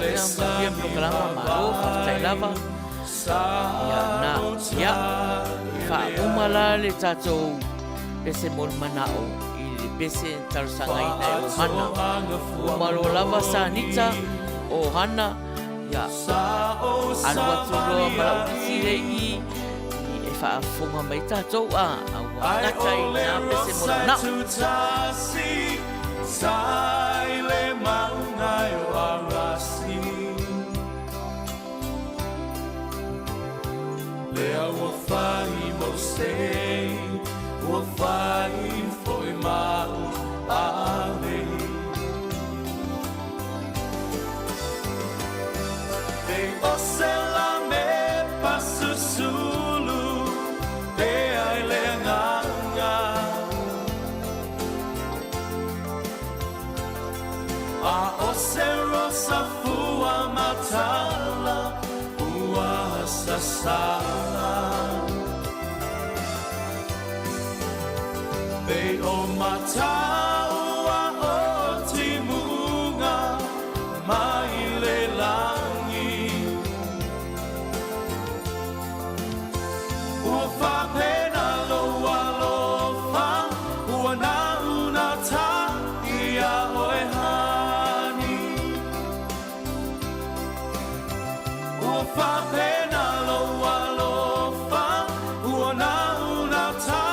Maina mawhia proklama malo Whaftai lava Ia na ia whaumala le tātou pese mol manao I le pese talusanga I nei o hana. Umalo lava sa nita o hana ia anu atu loa mala ulisi rei I whaafonga mai tātou a ngata I nā pese mol manao. Sai le maungai o arasi Lea ua whai mo sei Ua whai foi mau ale Te ose la me pasusulu Te ai le nganga A ose rosa fua matala Ua sasala Be o mata ua o timunga Mai le langi Ua whapena loa lofa Ua nauna ta ia oe hani Ua whapena loa lofa Ua nauna ta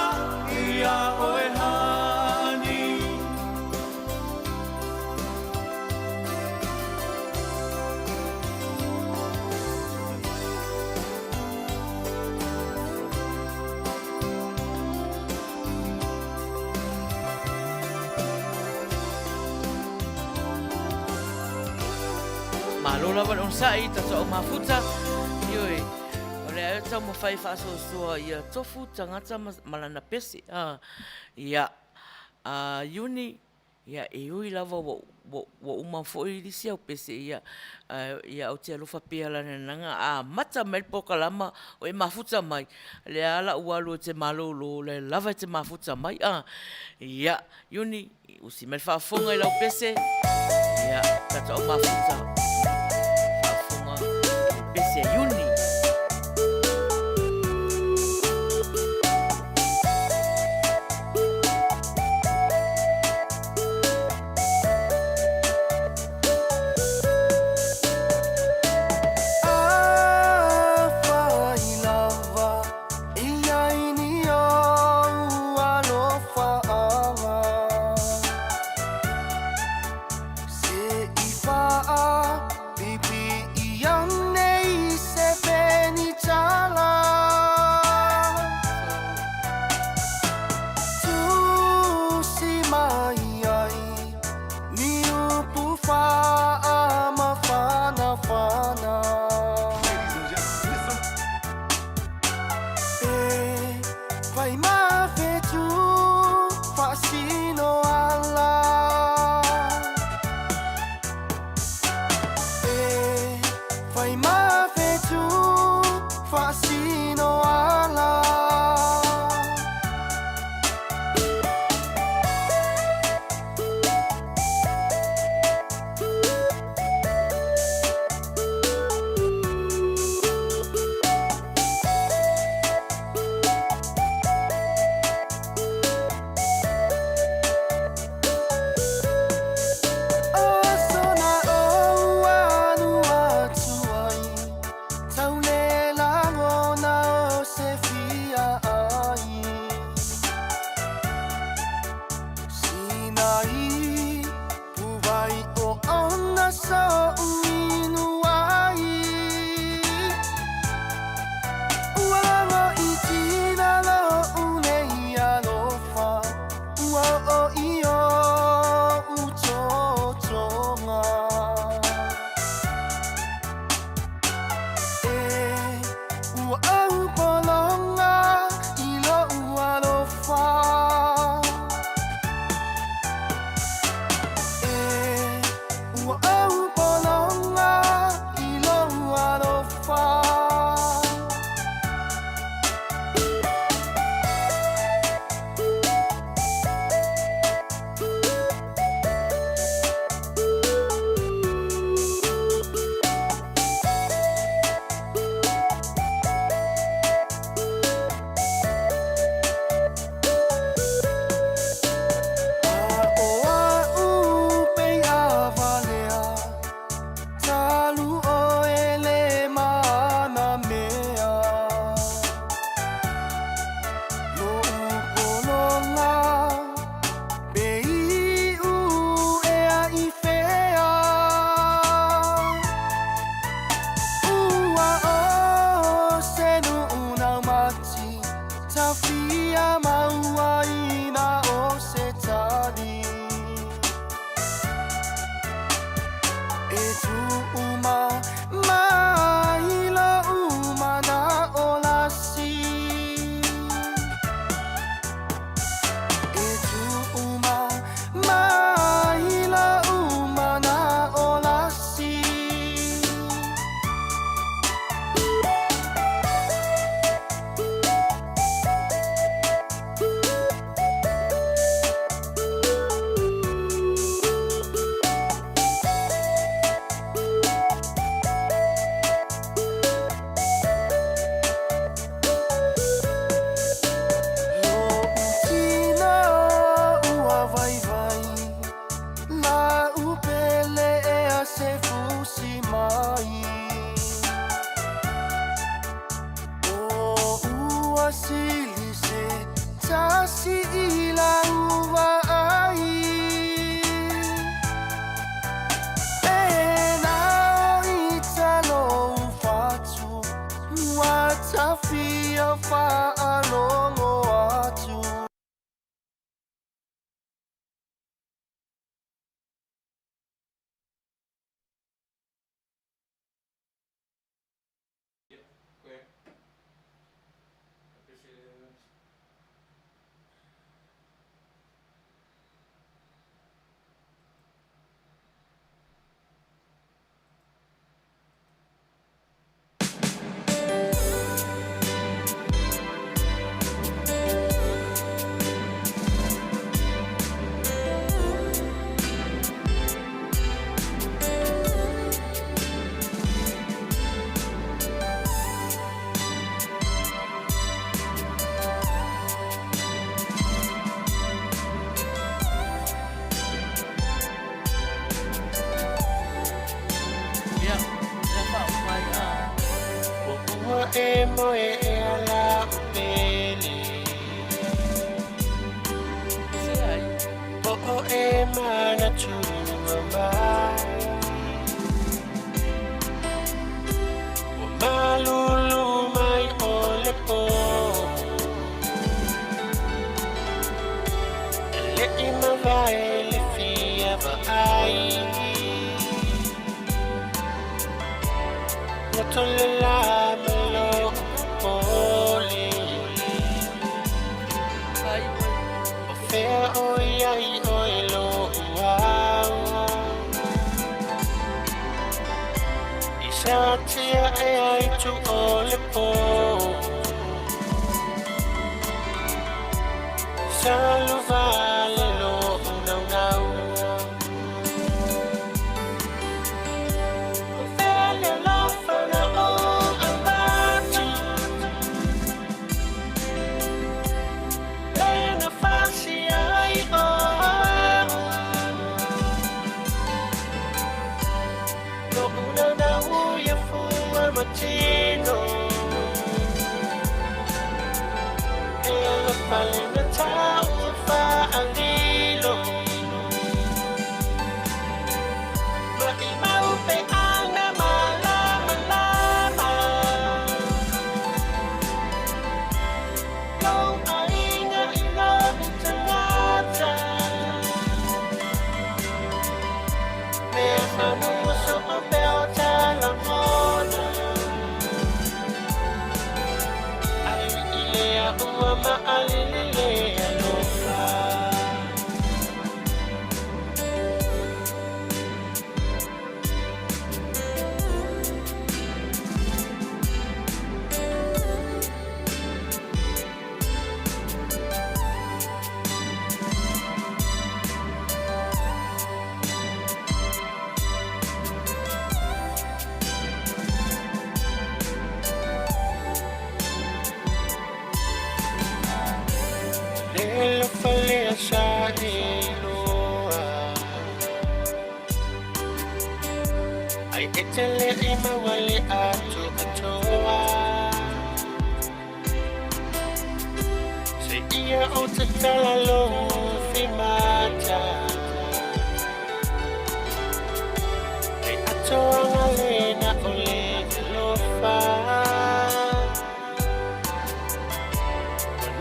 ia oe hani Malola wan on sai tata o mafuta ioi o le ai tau mawhai whaasosua ia tofu tangata malana pesi ia Iuni ia e ui lava wa uma foi risi au pesi ia o te alofa pia lana nanga mata mai poka lama o e mafuta mai le ala ualu te malolo le lava te mafuta mai ia Iuni usi mai whaafonga I lau pese ia tata o mafuta Pese Iuni. Pipi yang nei se e moe e ala o pele o e mana tua mai o malulu mai o le po e le ima vai le fia vai o tole la melo poli o fea o iai o ilo uau I satia e ai tu o le po salu vale lo nau nau o fea le lofa na o abati le na fasi ai o lo una na uia fua matino e lo pale na tau fa alilo ma I mau pe ana malama lama lo ainga I lo utangata me manu so o belta la mona ai ilea ua ma alilea lofa le lofa lea sa iloa ai etele I mawale atu atoa se ia o te talalo fimata ai atoa ngalena o le lofa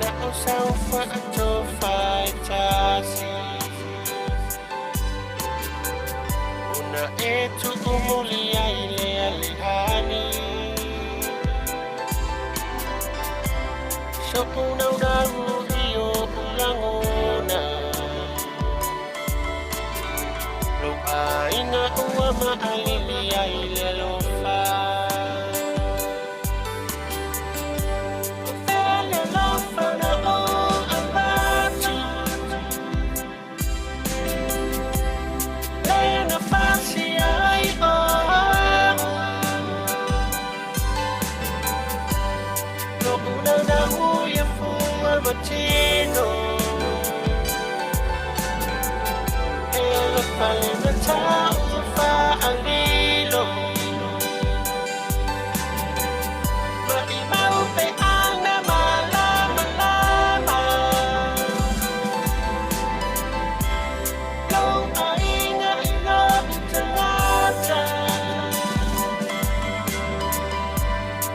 na o saufa ato faitasi una e tu umuli ai le alehani so una io ulangona lo aina ua ma alili ai le lofa Fele lofa na o abati le na fasi ai o lo una na uia fua matino e lo pale na tau fa alilo ma I mau pe ana malama lama lo ainga I lo utangata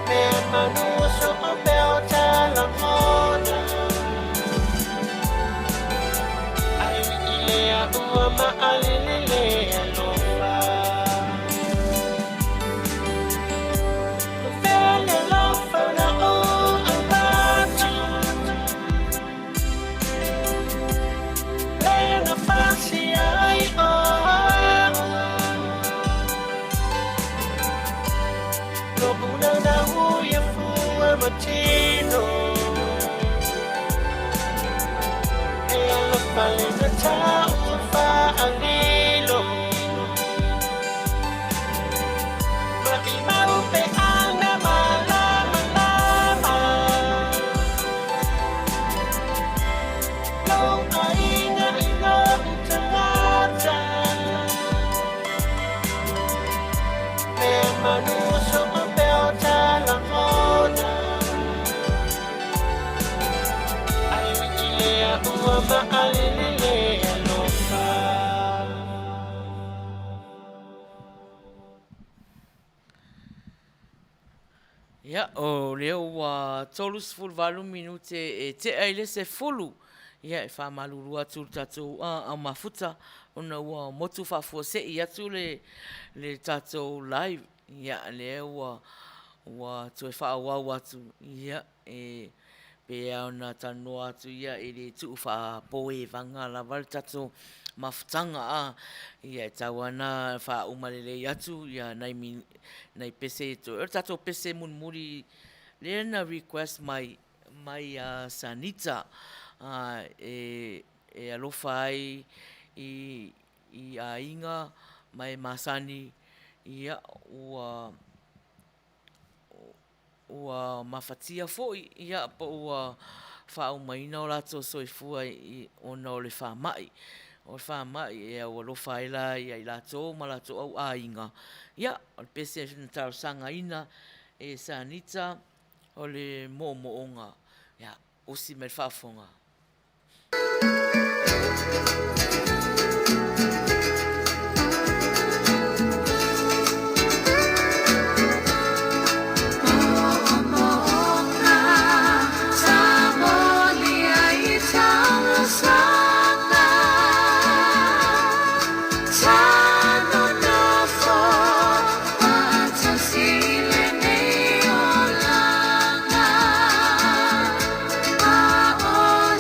me manu so o belta la mona ai ilea ua ma alilea lofa Fele lofa na o abati le na fasi ai o lo una na uia fua matino e lo pale na tau fa alilo ma I mau pe ana malama lama lo ainga I lo utangata me manu so o belta la mona ua ma'alele alofa. Ia, o leo ua tolus fulu valu minute e te aile se fulu. Ia, e whamalulu atu tatou a mafuta. Ona ua motu whafua se i atu le tatou live. Ia, leo ua tue whaawau atu. Ia, pea ona tanoa atu ia e le tuu whaapoe vanga la wale tatou mafutanga a. Ia, e tawana whaumalele atu. Ia, nai pese to tato pese mun muri le na request mai sanita e alofa ai i a inga mai masani ia ua mafatia foi ia po ua fa umaina o lato soifua i ona o le whamai. O whamai e au alofa ela i lato ma lato au a inga. Ia, o le pese na tau sanga ina e sanita o le mo'onga. Ia, osi me le whaafonga. Oh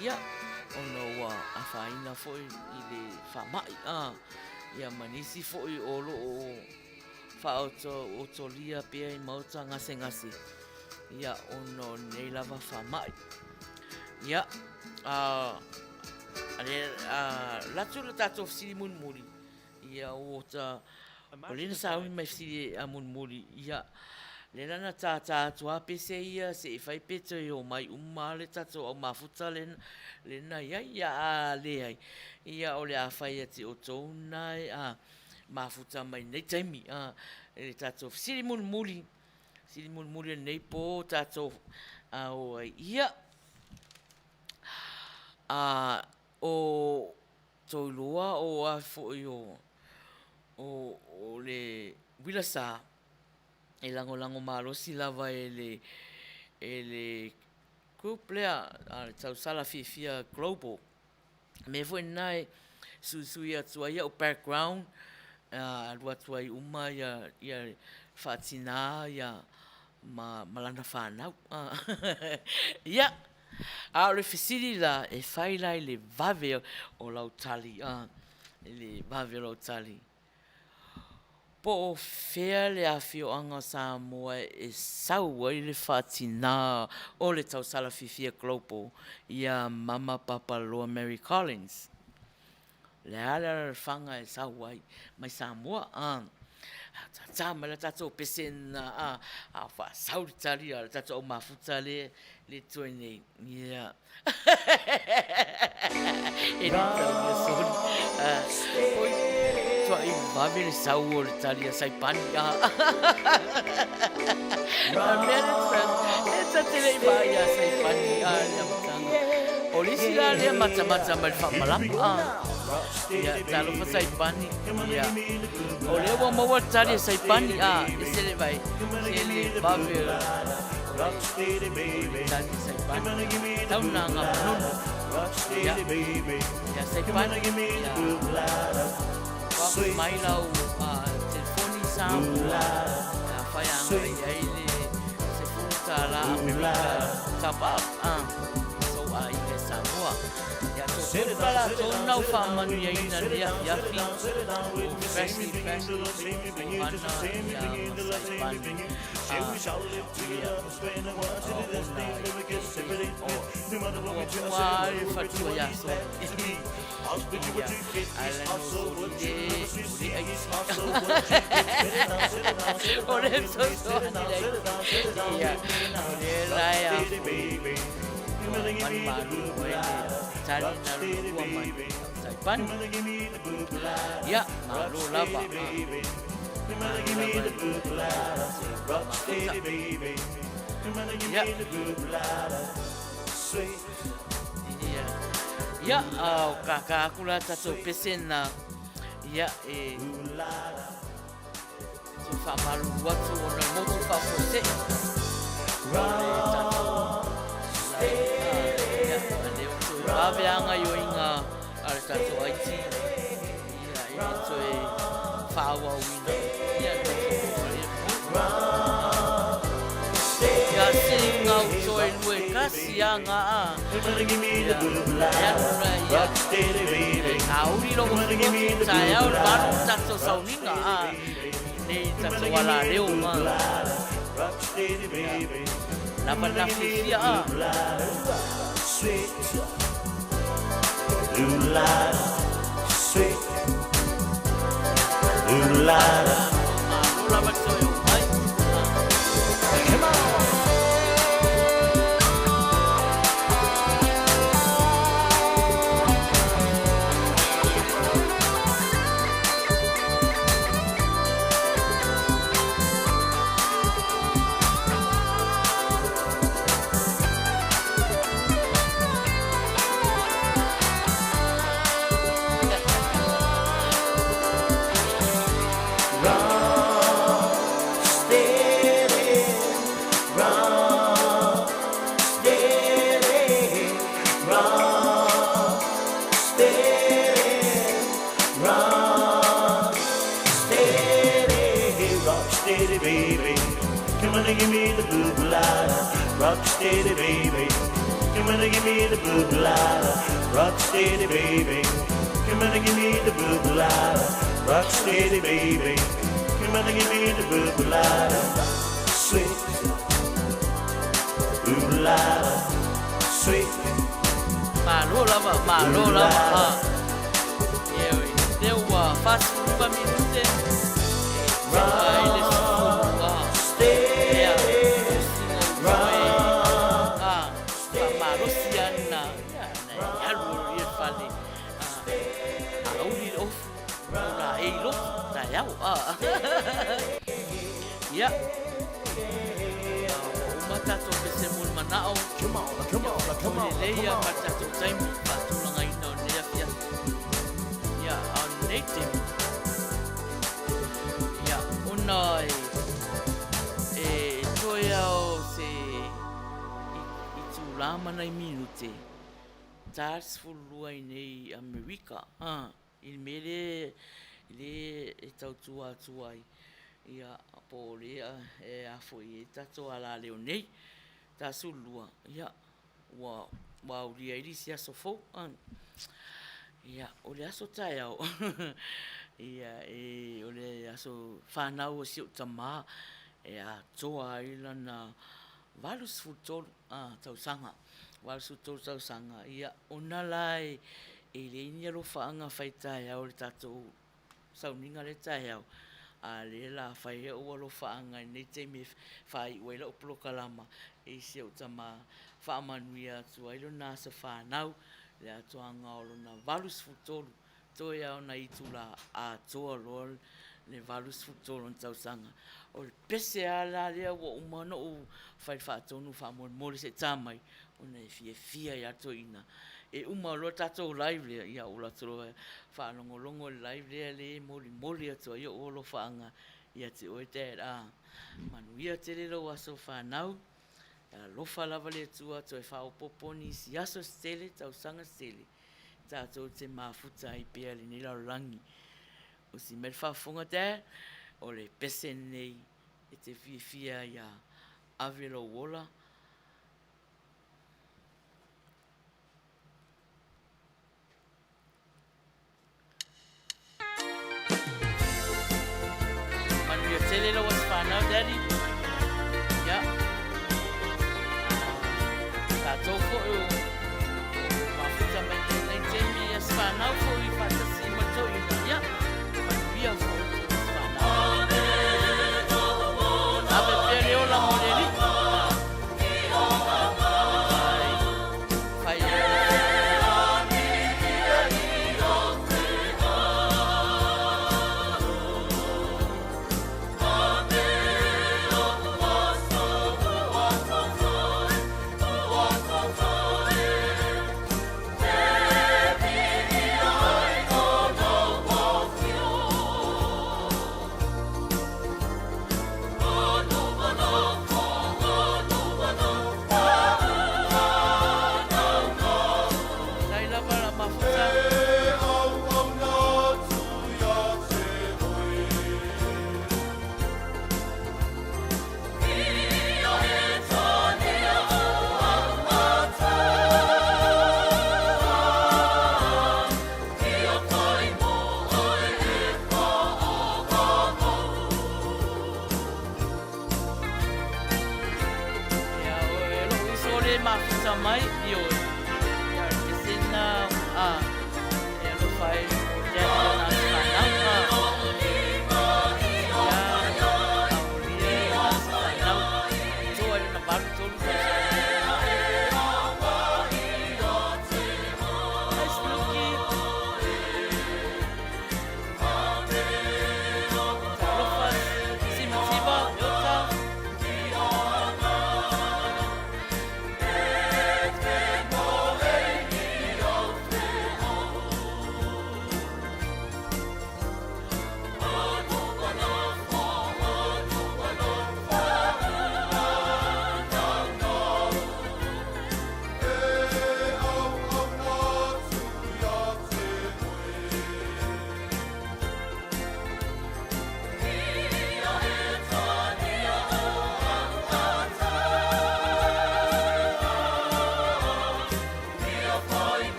Ia, ono wa a whaina foi I le whamai ia manisi foi o lo o whaoto o tolia pia I mauta ngase. Ia ono nei lava whamai. Ia, latu le tato fsiri munmuri. Ia o ta, o lena sawi mai fsiri a munmuri. Ia, le lana tata tua pese ia se I whai pete o mai le tato o mafuta lena ia a leai. Ia o le a whai ati o tounai mafuta mai nei taimi. Le tato fsiri munmuri. Siri munmuri nei po tato o ia. O toilua o a foi o le Uila Sa e lango malosi lava e le group lea a tau sala fia global me foi nai sui atua ia o background lua atua I uma ia fatina ia malana whanau ia a le fesiri la e whailai le vave o lautali le vave o lautali po o fea le awhio anga Samoa e saua I le whatina o le tausala fifia global ia mama papa loa Mary Collins le ala whanga e saua mai Samoa Tama la tato pesena a fa sauri tali la tato o mafuta le tuene ia e tau sori poi tua I vavi le sau le tali sai pani e tele vai sai pani le mutanga o lisi la le mata mal fa malapa ia talo fa sai pani ia o le wa mo wa tali sai pani e se le vai se le vavi Rocksteady baby, sai pani tau na nga manunu ia sai pani ia wa mai lau telefoni Samoa whaianga I le se futa la Amerika kapap so I le Samoa ia to pala to nau wha Manuia ina lea iafi o freshly o ana ia masai pani ia o fatua ia so ala no soli ore so ia ore rai a mani malu cari nalu tua mai sai pan ia malu lava ya kakak aku lah tato pesen na ya tu fa malu watu ona motu fa fose ave anga yo inga al tato aiti ya itu fa wa wina ya ya singa utoin we kasianga ya auri lo saya ul baru tato sauninga ni tato wala leo ma lapan nafisia sweet Ulala sweet Ulala come on Give me the blue light, rock steady baby. Come Come on and give me the boogalada, rock steady baby. Come on and give me the boogalada, rock steady baby. Come on and give me the boogalada, sweet boogalada, sweet. Malola, deu faz uma minute. Ya. Umatato ke se mul manao. Come on. Leia matato time patula ngai no lea fia. Ya, on native. Ya, unai. Toyao se itulama nai minute. Tas fulua nei America. Il mele le tautua tuai. Ia po lea a foi tato ala leo nei ta sulua ia wa uri ai sia sofo ia o le aso tai au ia o le aso whanau o siu tama a toa ilana valus futol tausanga valus futol tausanga ia ona lai le inia lo whaanga whaitai au le tato sauninga le tai au a le la fai o lo faanga nei te me fai o lo plokalama e se o tama fa manuia tu ai lo na se fa nau le atuanga o na valus futolo to ia na itula a to lo le valus futolo tau sanga o pese ala le o umano o fai fa tonu fa mo se tamai o na fia ya to ina e uma lo tato live le ia o la tro fa longo live le moli ato ia o lo faanga ia te o te Manuia te le lo aso fa nau lo fa lava le tua to fa o poponi si aso stele tau sanga stele tato te mafuta i pe le ni la langi o si mer fa fonga te o le pese nei e te fia ia avelo wola Tele lo was found out, Daddy. Yeah. That's all for you. Mafuta maintain me as found out for you. But the same as you. Yeah. But we are for you. Found out. Abe pele ola modeli.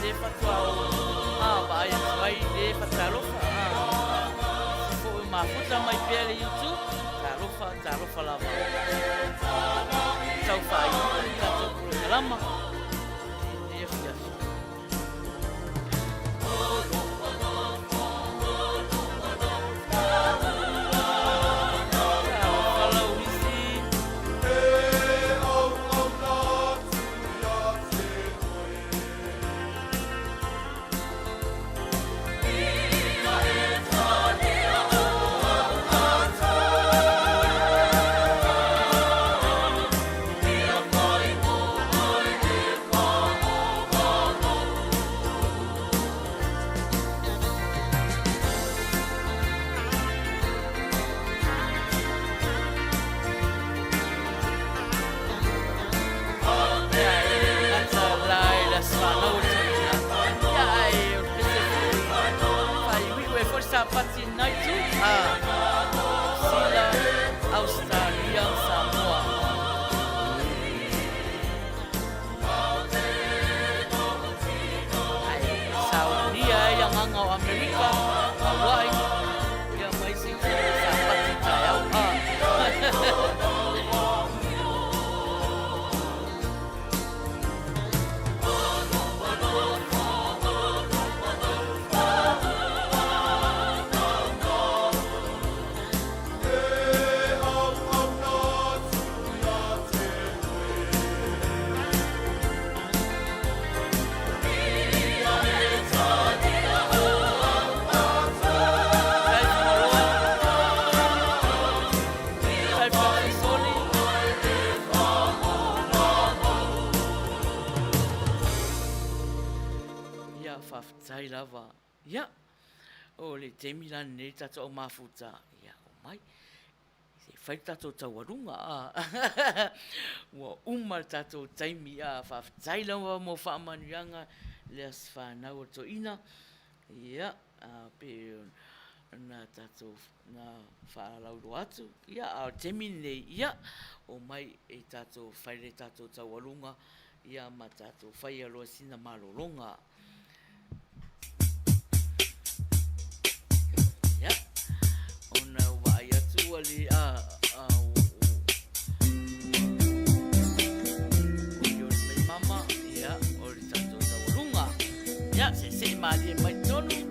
le fatuao vai vai le fatalofa fo mafuta mai pele YouTube talofa lava tau fai tato programa e fia Pati Naitu Sila Australia Samoa Saudia yang angau Amerika Hawaii yang mai sing sa pati tayau lava ya o le temilan ne tato o mafuta ya o mai se fai tato tawarunga wa umar tato taimi a fa tai lava mo fa manuanga le asfa na o to ina ya pe na tato na fa la atu ya o temine ya o mai e tato fai le tato tawarunga ya matato fai alo sina malolonga ya ona wa ya tu ali yo me mama ya ori tanto taurunga ya se mali mai tonu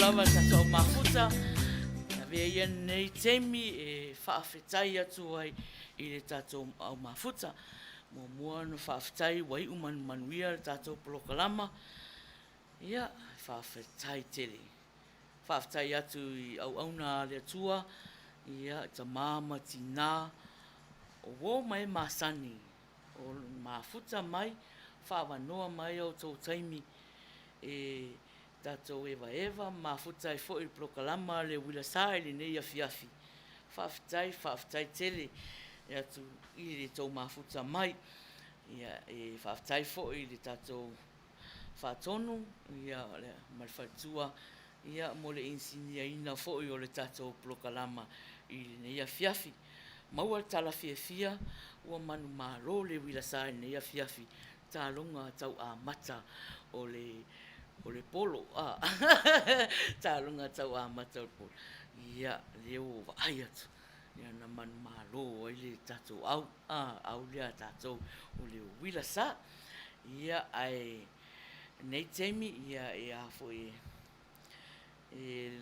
lava tatou mafuta. Na vea ia nei temi e whaafetai atu ai i le tatou au mafuta. Mua no whaafetai wai umanu manuia le tatou polokalama. Ia, whaafetai tele. Whaafetai atu i au auna le atua. Ia, ta mama tina. O wo mai masani. O mafuta mai. Whaavanoa mai au tau taimi. E tatou eva mafuta e fo i polokalama le Uila Sa le nei afiafi. Whaafetai tele. Ia tu i le tau mafuta mai. Ia e whaafetai fo i le tatou whaatonu. Ia le malwhaitua. Ia mo le insinia ina fo i o le tatou polokalama i le nei afiafi. Maua tala fia ua manu malo le Uila Sa le nei afiafi. Talonga tau a mata o le polo. Talonga tau a mata o le polo. Ia leo vai atu. Ia na manu malo o le tatou au lea tatou o le Uila Sa. Ia ai nei temi ia e afo e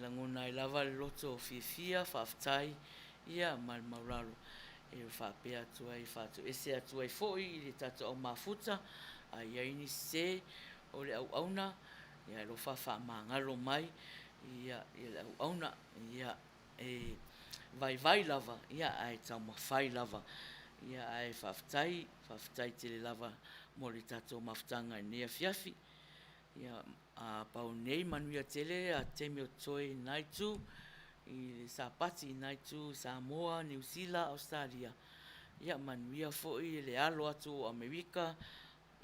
langona i lava le loto fia whaafetai. Ia mal mauralo. E whaapea atu ai whaatu ese atu ai foi i le tatou au mafuta. Ai aini se o le au auna. Ia lo wha mangalo mai. Ia le au auna. Ia e vai lava. Ia ai tau mawhai lava. Ia ai whaafetai tele lava mo le tatou mafutanga i nea fiafi. Ia pau nei Manuia tele a temi o toi naitu. I le sapati naitu Samoa, New Zealand, Australia. Ia Manuia foi le alo atu Amerika.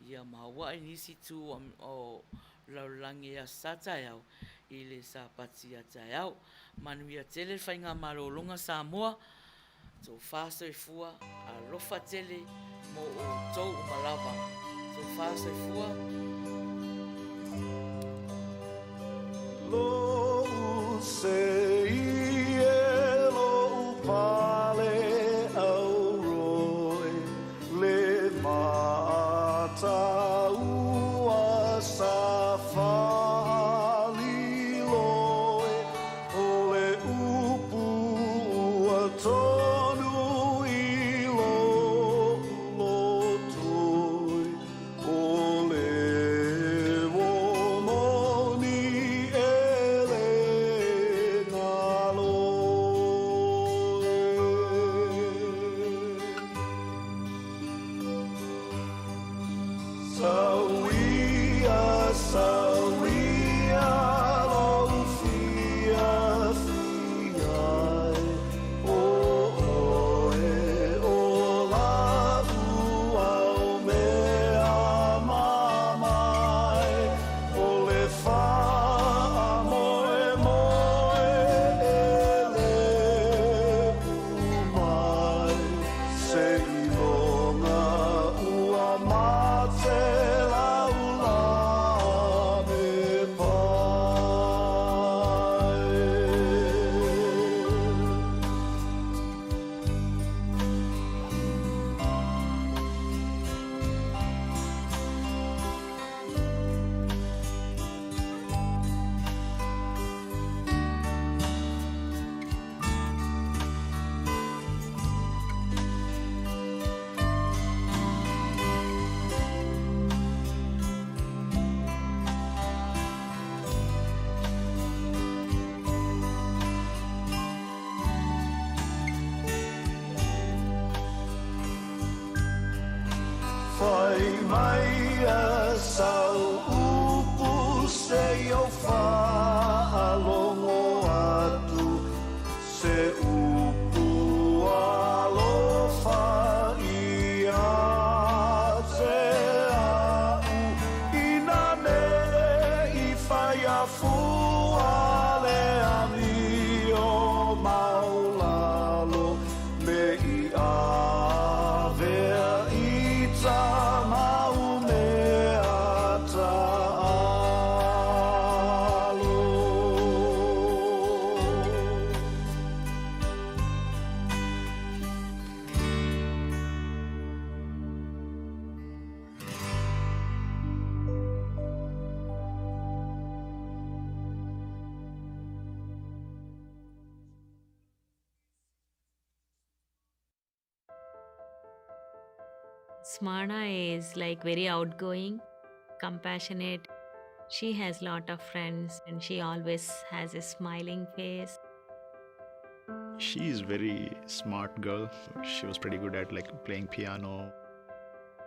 Ia Hawaii nisi tu o laulangi a satayau. I le sapati a tayau. Manuia tele whainga malolonga Samoa. So faso e fua a lofa tele mo o tau o malava. So faso e fua. Lo sei e lo pale au roi le mata ua sa fali loi o le upu ua tonu i lo toi o le womoni mai a sau upu se o whaalongo atu se upu alofa i a te au ina ne i whai a fuale ani o maulalo me i a vea i ta mau me a ta alo. Smarna is like very outgoing, compassionate. She has lot of friends and she always has a smiling face. She is very smart girl. She was pretty good at like playing piano.